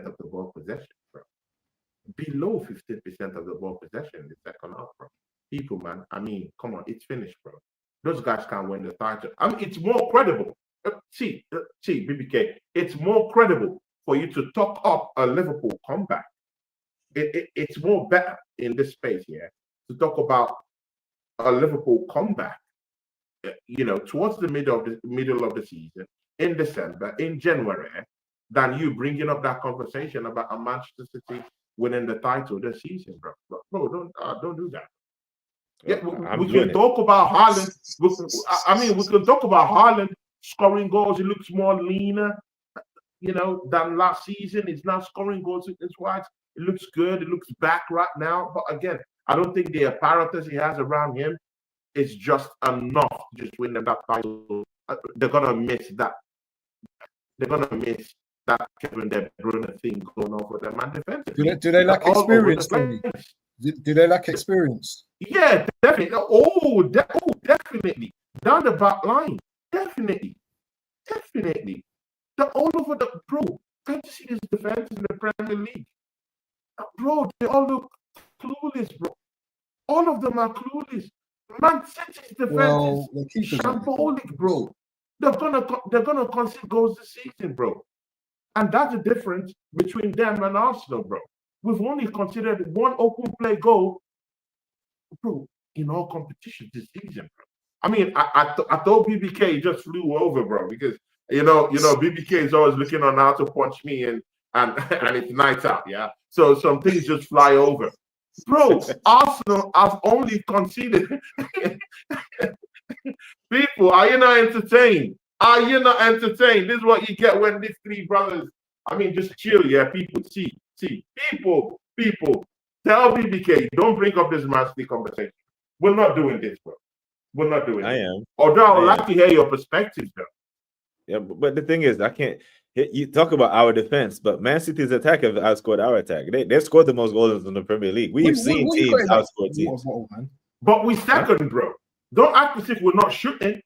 of the ball possession, bro. Below 15% of the ball possession in the second half, bro. People, man, I mean, come on, it's finished, bro. Those guys can't win the title. I mean, it's more credible. See, BBK, it's more credible for you to talk up a Liverpool comeback. It's more better in this space here to talk about a Liverpool comeback. You know, towards the middle of the season, in December, in January, than you bringing up that conversation about a Manchester City winning the title this season, bro. Bro, don't do that. Yeah, we can talk about Haaland. We can talk about Haaland scoring goals. He looks more leaner, you know, than last season. He's now scoring goals against White. It looks good. It looks back right now. But again, I don't think the apparatus he has around him is just enough to just win them that title. They're gonna miss that. They're gonna miss that Kevin De Bruyne thing going on for them and defensively. Do they lack experience, Tony? Do they lack experience? Yeah, definitely. Definitely. Down the back line. Definitely. They're all over the bro. Can't you see this defense in the Premier League? Bro, they all look clueless, bro. All of them are clueless. Man City's defense is shambolic, bro. They're gonna concede goals this season, bro. And that's the difference between them and Arsenal, bro. We've only considered one open play goal, bro, in all competitions this season, bro. I mean, I thought BBK just flew over, bro, because you know, BBK is always looking on how to punch me and it's nights out, yeah. So some things just fly over. Bro, Arsenal have only conceded. People, are you not entertained? Are you not entertained? This is what you get when these three brothers, I mean, just chill, yeah, people. See, people, tell BBK, don't bring up this Man City conversation. We're not doing this, bro. We're not doing it. I am. Although I would like to hear your perspective, though. Yeah, but the thing is, I can't. You talk about our defense, but Man City's attack have outscored our attack. They scored the most goals in the Premier League. We've seen teams outscore teams. But we second, bro. Don't act as if we're not shooting.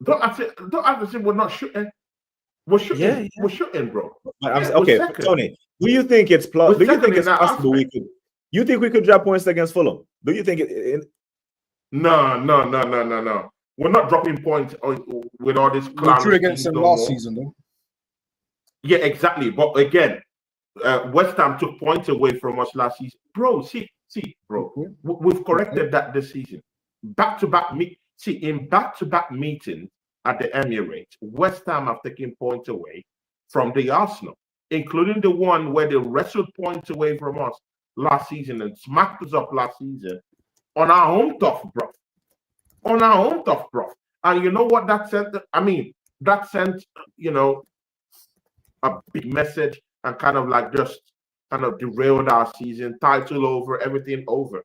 Don't act as if we're not shooting. We're shooting. Yeah. We're shooting, bro. Okay, Tony. Do you think it's possible? We could? You think we could drop points against Fulham? Do you think No. We're not dropping points with all this. We drew against them last season, though. Yeah, exactly. But again, West Ham took points away from us last season, bro. See, bro. We've corrected that this season. Back-to-back meetings at the Emirates, West Ham have taken points away from the Arsenal, including the one where they wrestled points away from us last season and smacked us up last season on our home turf, bro. And you know what that sent? I mean, that sent, you know, a big message and kind of derailed our season, title over, everything over.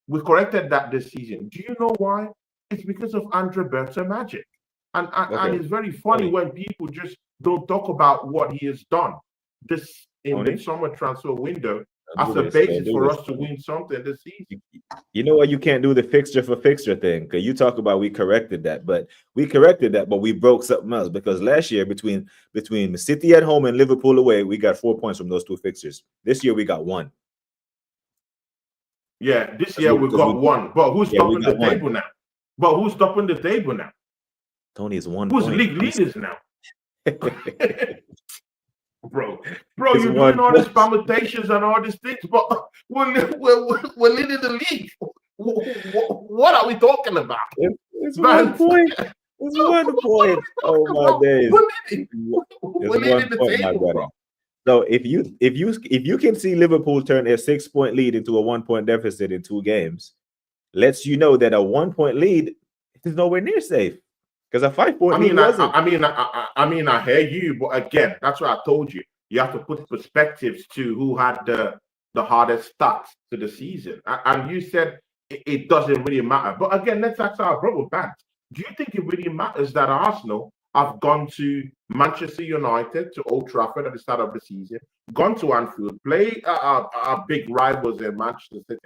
We corrected that this season. Do you know why? It's because of Andre Berta magic. And it's very funny when people just don't talk about what he has done this in the summer transfer window as a basis for us to win something this season. You know what? You can't do the fixture for fixture thing, because you talk about we corrected that, but we broke something else, because last year between City at home and Liverpool away, we got 4 points from those two fixtures. This year we got 1. Yeah, this year we got one. But who's stopping the table now? But who's stopping the table now? Tony is 1 Who's point. league leaders now? Bro, you're doing all these permutations and all these things, but we're leading the league. What are we talking about? It's 1 point. It's 1 point. Oh my days! It's 1 point, my brother. So if you can see Liverpool turn a 6-point lead into a 1 point deficit in 2 games, lets you know that a 1 point lead is nowhere near safe. Because a 5-point lead wasn't. I hear you, but again, that's what I told you. You have to put perspectives to who had the hardest start to the season. And you said it doesn't really matter. But again, let's ask our brother back. Do you think it really matters that Arsenal have gone to Manchester United, to Old Trafford at the start of the season, gone to Anfield, play our big rivals in Manchester City,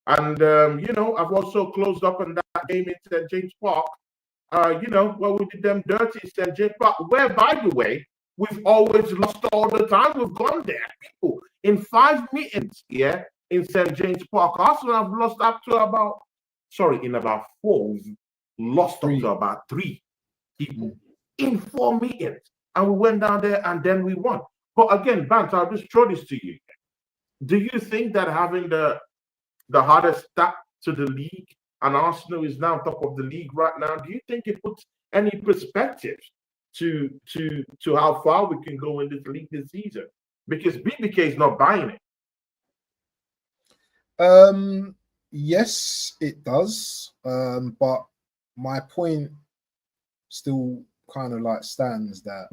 and I've also closed up on that game in St. James Park. We did them dirty in St. James Park, where, by the way, we've always lost all the time. We've gone there. People, in 5 meetings, in St. James Park, Arsenal have lost up to about 4. We've lost up to about 3 people in 4 meetings. And we went down there and then we won. But again, Bant, I'll just throw this to you. Do you think that having the hardest start to the league, and Arsenal is now top of the league right now, do you think it puts any perspective to how far we can go in this league this season? Because BBK is not buying it. Yes, it does. But my point still kind of like stands that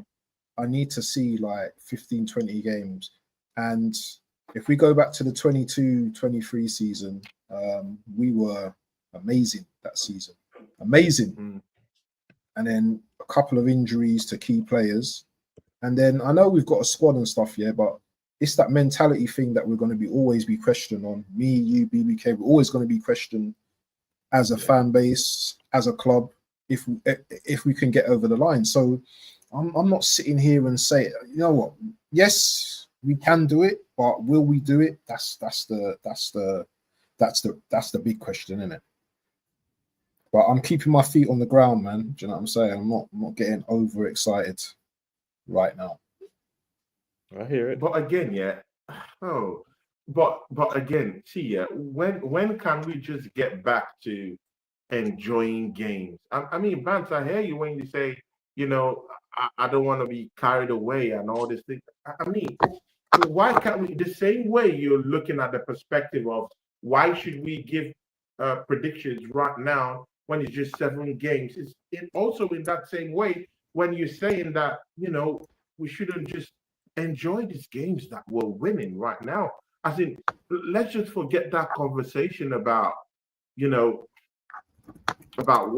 I need to see like 15, 20 games. And if we go back to the 22-23 season, we were amazing that season. Amazing. And then a couple of injuries to key players. And then I know we've got a squad and stuff, but it's that mentality thing that we're going to always be questioned on. Me, you, BBK, we're always going to be questioned as a fan base, as a club, if we can get over the line. So I'm not sitting here and say, you know what? Yes, we can do it, but will we do it? That's the big question, isn't it? But I'm keeping my feet on the ground, man. Do you know what I'm saying? I'm not getting overexcited right now. I hear it. But again, but again, see, when can we just get back to enjoying games? I mean, Vance, I hear you when you say, I don't want to be carried away and all this thing. I mean, why can't we? The same way you're looking at the perspective of why should we give predictions right now when it's just 7 games? It's also in that same way when you're saying that, we shouldn't just enjoy these games that we're winning right now. I think let's just forget that conversation about, about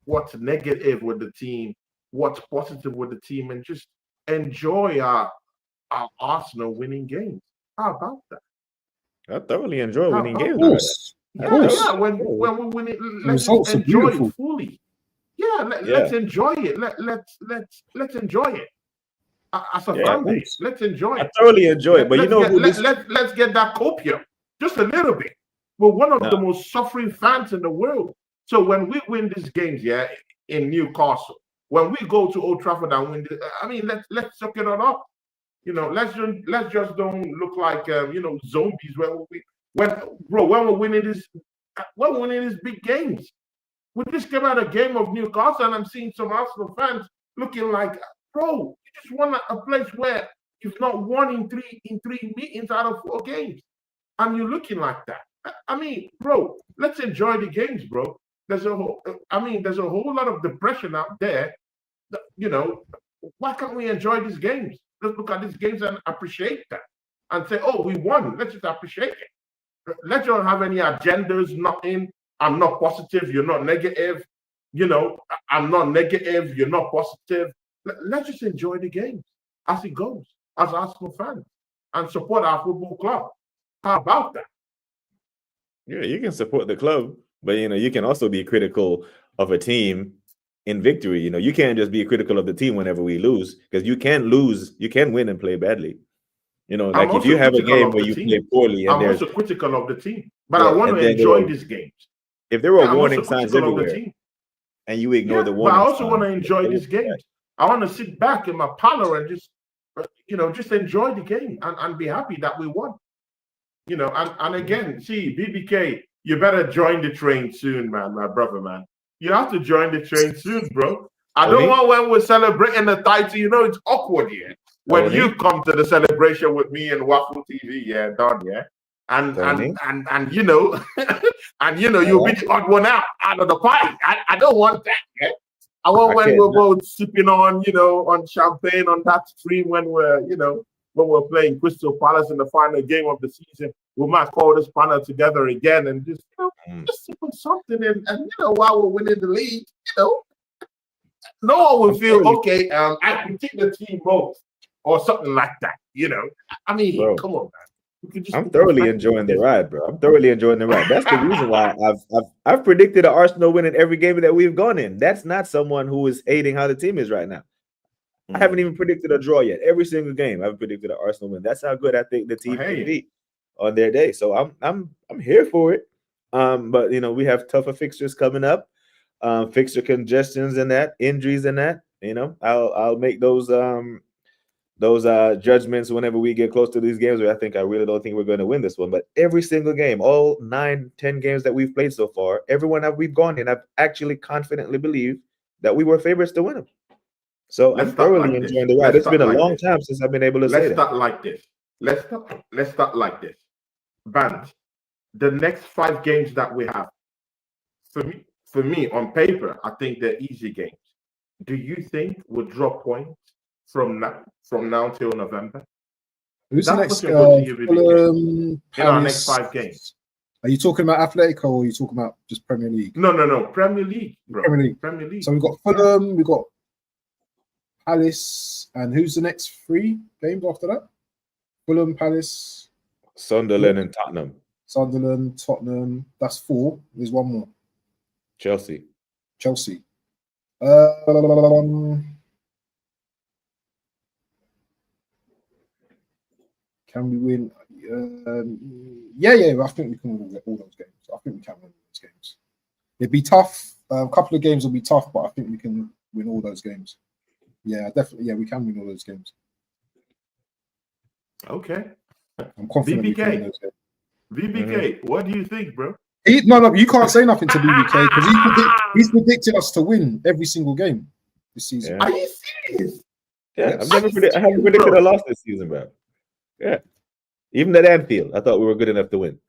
what's negative with the team, what's positive with the team, and just enjoy our Arsenal winning games. How about that? I thoroughly enjoy winning games. Yeah, when we win it, let's enjoy it fully. Let's enjoy it. Let's enjoy it. As a fan base, let's enjoy it. I thoroughly enjoy it, but let's get that copium just a little bit. We're one of the most suffering fans in the world. So when we win these games, in Newcastle, when we go to Old Trafford and win, let's suck it all up. Let's just don't look like zombies when we're winning these big games. We just came out a game of Newcastle, and I'm seeing some Arsenal fans looking like, bro, you just won a place where you've not won in three meetings out of 4 games, and you're looking like that. I mean, bro, let's enjoy the games, bro. There's a whole lot of depression out there. Why can't we enjoy these games? Let's look at these games and appreciate that, and say, oh, we won. Let's just appreciate it. Let's not have any agendas. Nothing. I'm not positive. You're not negative. I'm not negative. You're not positive. Let's just enjoy the games as it goes, as Arsenal fans, and support our football club. How about that? Yeah, you can support the club, but you can also be critical of a team in victory. You can't just be critical of the team whenever we lose, because you can lose, you can win and play badly. You know, like if you have a game where you play poorly, and I'm also critical of the team, but I want to enjoy these games. If there were warning signs everywhere, and you ignore the warning signs, but I also want to enjoy these games. I want to sit back in my parlor and just, just enjoy the game and be happy that we won. You know, and again, see, BBK, you better join the train soon, man, my brother, man. You have to join the train soon, bro. I don't want when we're celebrating the title, it's awkward here. When you come to the celebration with me and Waffle TV, done, and you'll be the odd one out of the party. I don't want that. I want when we're both sipping on champagne on that stream when we're playing Crystal Palace in the final game of the season. We might call this panel together again and just sip on something and while we're winning the league, no one will feel okay. I can take the team both or something like that. I mean, bro, come on, man. I'm thoroughly enjoying the ride, bro. I'm thoroughly enjoying the ride. That's the reason why I've predicted an Arsenal win in every game that we've gone in. That's not someone who is hating how the team is right now. I haven't even predicted a draw yet. Every single game I've predicted an Arsenal win. That's how good I think the team can be on their day. So I'm here for it. But we have tougher fixtures coming up. Fixture congestions and that, injuries and that. I'll make those judgments whenever we get close to these games where I really don't think we're going to win this one. But every single game, all 9-10 games that we've played so far, everyone that we've gone in, I've actually confidently believed that we were favorites to win them. So I'm thoroughly enjoying the ride. It's been a long time since I've been able to say that. Let's start like this. Let's start like this. Band, the next 5 games that we have, for me on paper, I think they're easy games. Do you think we'll drop points from now till November? Who's the next? In our next 5 games. Are you talking about Atletico or are you talking about just Premier League? No, Premier League, bro. Premier League. So we've got Fulham, we've got Palace, and who's the next 3 games after that? Fulham, Palace, Sunderland, and Tottenham. Sunderland, Tottenham. That's 4. There's one more. Chelsea. Can we win? I think we can win all those games. I think we can win those games. It'd be tough. A couple of games will be tough, but I think we can win all those games. Yeah, definitely. Yeah, we can win all those games. Okay. I'm confident. VBK, what do you think, bro? No, you can't say nothing to BBK because he's predicted us to win every single game this season. Yeah. Are you serious? Yeah, I haven't predicted a loss this season, bro. Yeah, even at Anfield, I thought we were good enough to win.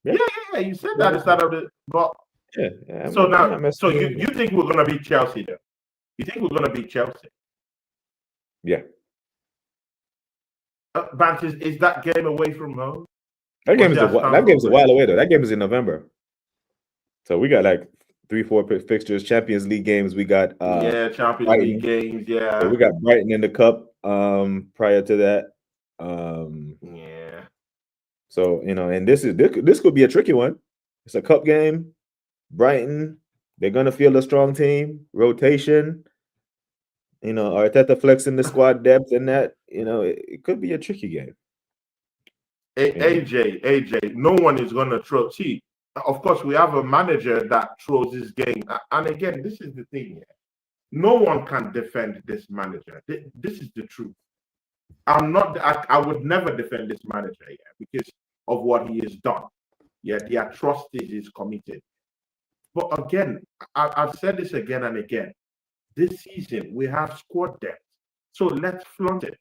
Yeah, you said that instead of the. But so you think we're gonna beat Chelsea, though? You think we're gonna beat Chelsea? Yeah. Bant, is that game away from home? That game's a while away though. That game is in November. So we got like 3-4 fixtures, Champions League games. We got Champions League games. Yeah. So we got Brighton in the cup prior to that. So and this could be a tricky one. It's a cup game. Brighton, they're gonna feel a strong team, rotation. Arteta flexing the squad depth and that, it could be a tricky game. AJ, no one is going to throw. See, of course, we have a manager that throws his game. And again, this is the thing here. No one can defend this manager. This is the truth. I would never defend this manager because of what he has done. Yeah, the atrocities he's committed. But again, I've said this again and again. This season, we have squad depth. So let's flaunt it.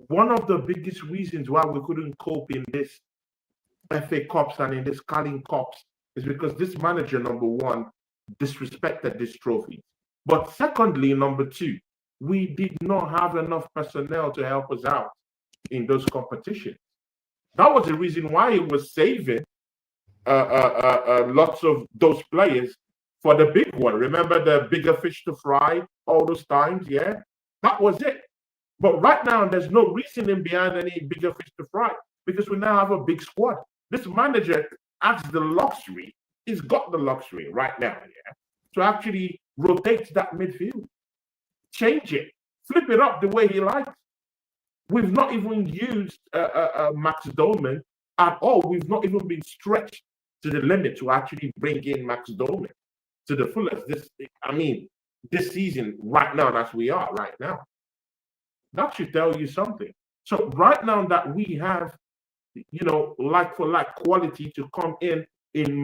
One of the biggest reasons why we couldn't cope in this FA Cups and in this Carling Cups is because this manager, number one, disrespected this trophy. But secondly, number two, we did not have enough personnel to help us out in those competitions. That was the reason why he was saving lots of those players for the big one. Remember the bigger fish to fry all those times? Yeah, that was it. But right now, there's no reasoning behind any bigger fish to fry because we now have a big squad. This manager has the luxury. He's got the luxury right now, to actually rotate that midfield, change it, flip it up the way he likes. We've not even used Max Doman at all. We've not even been stretched to the limit to actually bring in Max Doman to the fullest. This season, right now, as we are right now, that should tell you something. So right now that we have, like for like quality to come in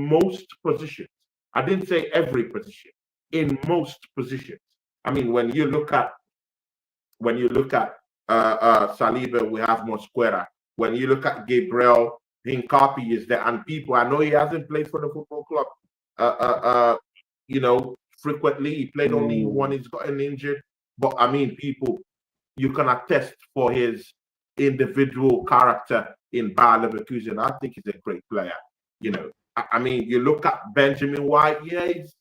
most positions. I didn't say every position, in most positions. I mean, when you look at Saliba, we have Mosquera. When you look at Gabriel, Hincapi is there, and people. I know he hasn't played for the football club. Frequently he played only when he's gotten injured. But I mean, people, you can attest for his individual character in Bayer Leverkusen. I think he's a great player. I mean, you look at Benjamin White. Yeah, he's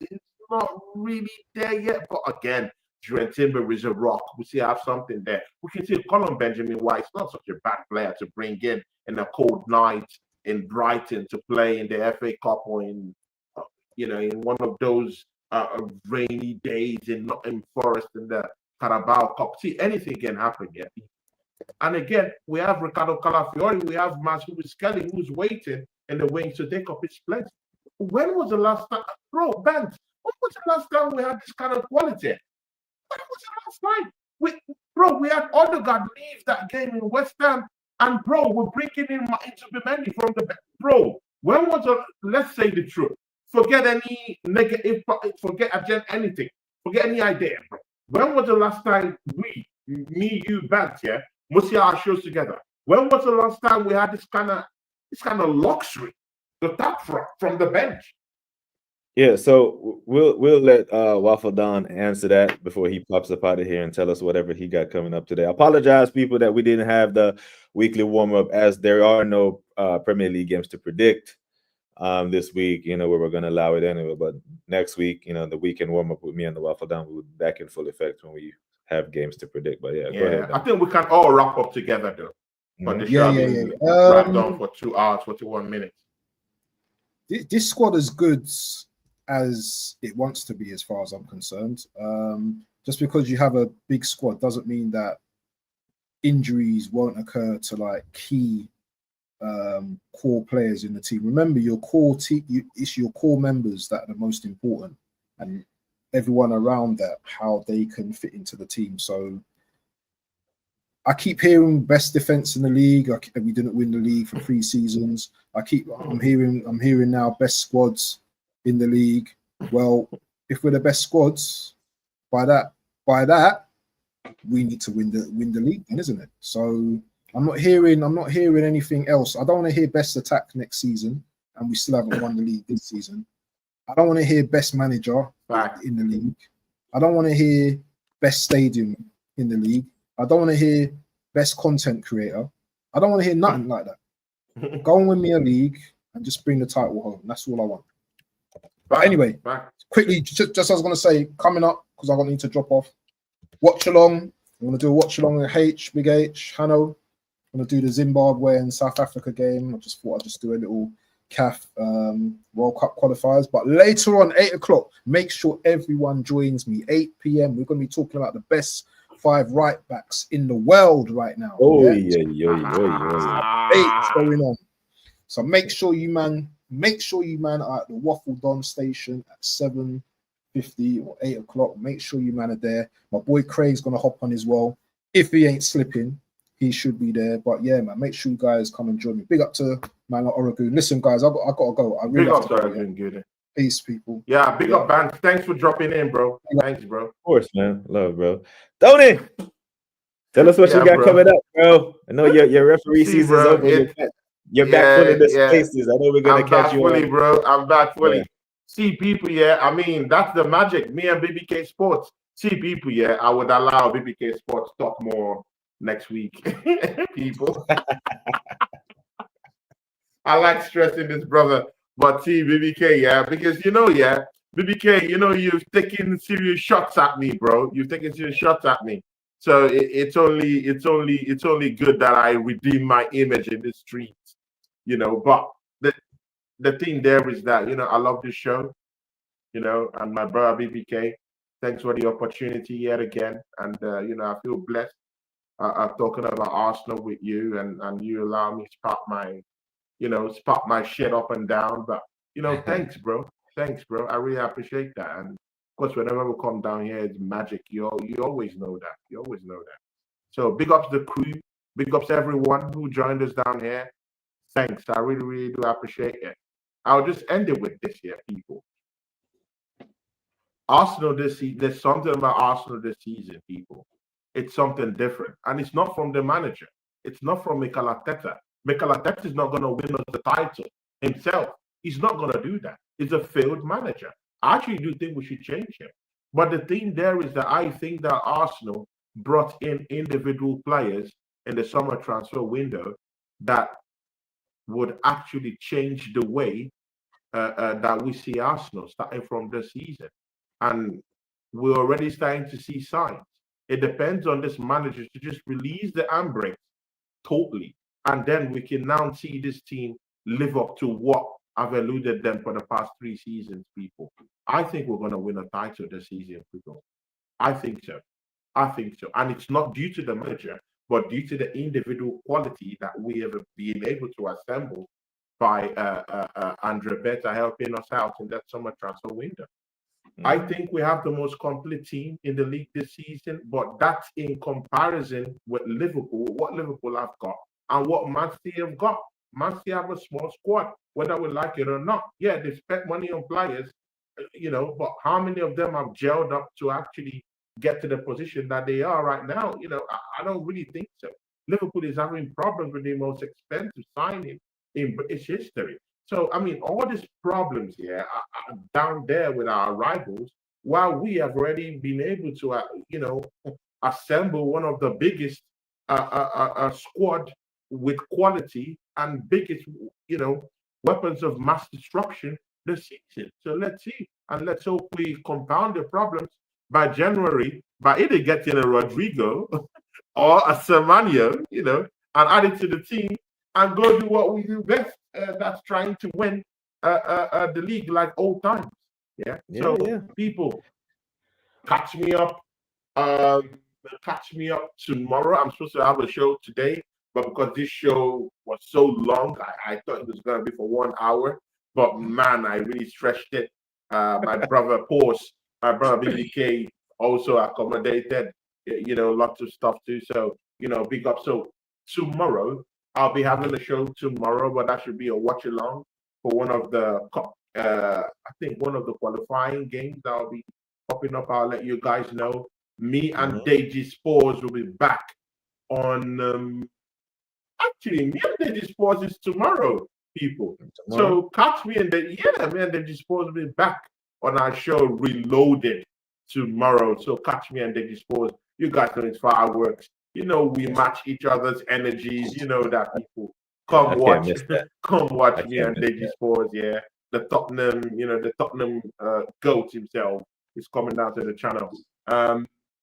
not really there yet. But again, Julian Timber is a rock. We still have something there. We can see Colin Benjamin White's not such a bad player to bring in a cold night in Brighton to play in the FA Cup or in one of those rainy days in Forest in the Carabao Cup. See, anything can happen here. And again, we have Ricardo Calafiori, we have Masudi Skelly, who's waiting in the wings to take up his place. When was the last time, bro, Bant, when was the last time we had this kind of quality? When was the last time? We had Odegaard leave that game in West Ham, and bro, we're bringing in Inter from the back. Bro, when was let's say the truth. Forget any negative, forget anything, forget any idea, bro. When was the last time me, you, Bant, yeah, must see our shows together? When was the last time we had this kind of luxury to tap from the bench? Yeah, so we'll let Waffle Don answer that before he pops up out of here and tell us whatever he got coming up today. I apologize, people, that we didn't have the weekly warm-up, as there are no Premier League games to predict this week, where we're going to allow it anyway. But next week, the weekend warm-up with me and the Waffle Don will be back in full effect when we have games to predict. But yeah, go ahead. I think we can all wrap up together, though. But the show wrapped on for 2 hours, 41 minutes. This squad is good as it wants to be, as far as I'm concerned. Just because you have a big squad doesn't mean that injuries won't occur to like key core players in the team. Remember, your core it's your core members that are the most important, and everyone around that, how they can fit into the team. So I keep hearing best defense in the league. We didn't win the league for 3 seasons. I'm hearing now best squads in the league. Well, if we're the best squads, by that, we need to win the league, then, isn't it? So I'm not hearing anything else. I don't want to hear best attack next season, and we still haven't won the league this season. I don't want to hear best manager in the league. I don't want to hear best stadium in the league. I don't want to hear best content creator. I don't want to hear nothing like that. Go and win me a league and just bring the title home. That's all I want. But anyway, quickly, just as I was going to say, coming up, because I need to drop off, watch along. I'm going to do a watch along with Big H, Hanno. I'm going to do the Zimbabwe and South Africa game. I just thought I'd just do a little CAF World Cup qualifiers. But later on, 8 o'clock, make sure everyone joins me. 8 p.m. We're going to be talking about the best 5 right backs in the world right now. Eight's going on. So make sure you man are at the Waffle Don station at 7:50 or 8 o'clock. Make sure you man are there. My boy Craig's gonna hop on as well. If he ain't slipping, he should be there. But yeah, man, make sure you guys come and join me. Big up to man like Oregon. Listen, guys, I gotta go. I really big up to Oregon, good. Peace, people. Yeah, big up, man. Thanks for dropping in, bro. Thanks, bro. Of course, man. Love, bro. Tony, tell us what you got coming up, bro. I know your referee season's over. You're back fully in the spaces. I know we're gonna catch you fully, bro. I'm back fully. See people, I mean, that's the magic. Me and BBK Sports. See people, I would allow BBK Sports to talk more next week. People. I like stressing this, brother. But see, BBK, because BBK, you've taken serious shots at me, bro. You've taken serious shots at me. So it's only good that I redeem my image in the streets. But the thing there is that, I love this show, and my brother BBK, thanks for the opportunity yet again. And, I feel blessed talking about Arsenal with you, and you allow me to spark my shit up and down. But thanks, bro. Thanks, bro. I really appreciate that. And of course, whenever we come down here, it's magic. You always know that. You always know that. So big ups the crew. Big ups everyone who joined us down here. Thanks. I really, really do appreciate it. I'll just end it with this here, people. Arsenal this season, there's something about Arsenal this season, people. It's something different. And it's not from the manager. It's not from Mikel Arteta. Mikel Arteta is not going to win us the title himself. He's not going to do that. He's a failed manager. I actually do think we should change him. But the thing there is that I think that Arsenal brought in individual players in the summer transfer window that would actually change the way that we see Arsenal starting from this season. And we're already starting to see signs. It depends on this manager to just release the handbrake totally. And then we can now see this team live up to what I've alluded them for the past 3 seasons, people. I think we're going to win a title this season, people. I think so. I think so. And it's not due to the manager, but due to the individual quality that we have been able to assemble by Andre Beta helping us out in that summer transfer window. I think we have the most complete team in the league this season, but that's in comparison with Liverpool, what Liverpool have got, and what Man City have got. Man City have a small squad, whether we like it or not. Yeah, they spent money on players, but how many of them have gelled up to actually get to the position that they are right now? I don't really think so. Liverpool is having problems with the most expensive signing in British history. So, I mean, all these problems here are down there with our rivals, while we have already been able to, assemble one of the biggest squad with quality and biggest, weapons of mass destruction this season. So let's see. And let's hope we compound the problems by January by either getting a Rodrigo or a Semenyo, and add it to the team and go do what we do best. That's trying to win the league like old times. Yeah. People, catch me up. Catch me up tomorrow. I'm supposed to have a show today, but because this show was so long, I thought it was going to be for 1 hour. But man, I really stretched it. My brother BBK also accommodated, lots of stuff too. So, big up. So tomorrow, I'll be having a show tomorrow, but that should be a watch along for one of the, one of the qualifying games that will be popping up. I'll let you guys know. Me and Deji Spores will be back on. Actually, me and Deji Spores is tomorrow, people. So catch me and me and Deji Spores will be back on our show Reloaded tomorrow. So catch me and Deji Spores. You guys know it's fireworks. We match each other's energies. That, people. Come watch me and Deji Spores. Yeah, the Tottenham goat himself is coming down to the channel.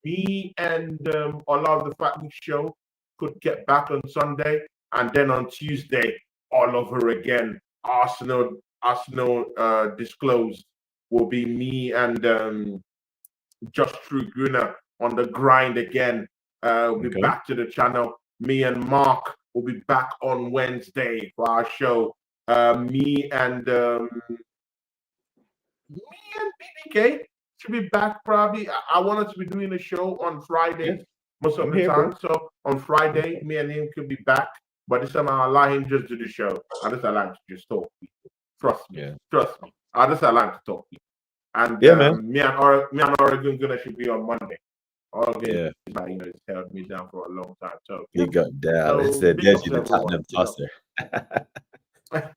Me and all of the Fat Week show could get back on Sunday, and then on Tuesday, all over again. Arsenal disclosed will be me and Just True Gruner on the grind again. We'll be back to the channel. Me and Mark will be back on Wednesday for our show. Me and BBK should be back probably. I wanted to be doing a show on Friday most of the time. So on Friday, me and him could be back. But this time I'll allow him just do the show. I just allow him to just talk people. Trust me. I just allow him to talk people. And me and Oregon Gunner should be on Monday. It's held me down for a long time. So you got down. It said Deji the Tottenham tosser.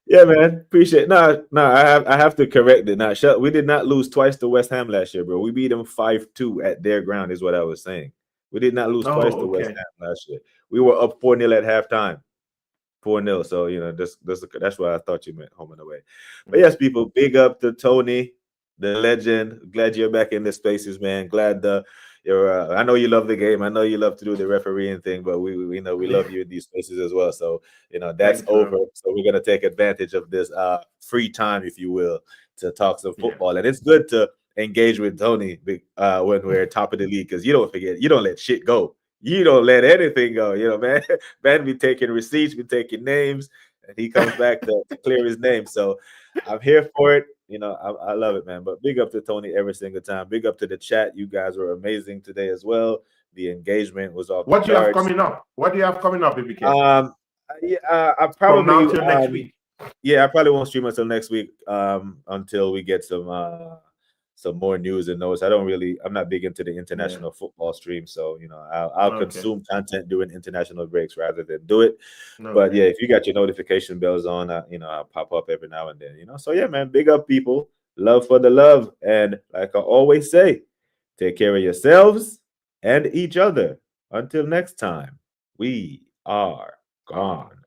Yeah, man. Appreciate it. No, I have to correct it. Now, we did not lose twice to West Ham last year, bro. We beat them 5-2 at their ground, is what I was saying. We did not lose twice to West Ham last year. We were up 4-0 at halftime. 4-0. So, that's why I thought you meant home and away. But yes, people, big up to Tony, the legend. Glad you're back in the spaces, man. Glad I know you love the game. I know you love to do the refereeing thing, but we know we love you in these spaces as well. So, that's over. So we're going to take advantage of this free time, if you will, to talk some football. And it's good to engage with Tony when we're top of the league, because you don't forget, you don't let shit go. you don't let anything go. You know, man. Man be taking receipts, be taking names, and he comes back to clear his name. So I'm here for it. You know, I love it, man. But big up to Tony every single time. Big up to the chat. You guys were amazing today as well. The engagement was off. What do you have coming up? What do you have coming up, BBK? I probably from now till next week. Yeah, I probably won't stream until next week. Until we get some more news and notes. I'm not big into the international football stream, so you know, I'll consume content during international breaks rather than do it. But yeah, if you got your notification bells on, you know, I'll pop up every now and then. You know, so yeah, man, big up people, love for the love, and like I always say, take care of yourselves and each other. Until next time, we are gone.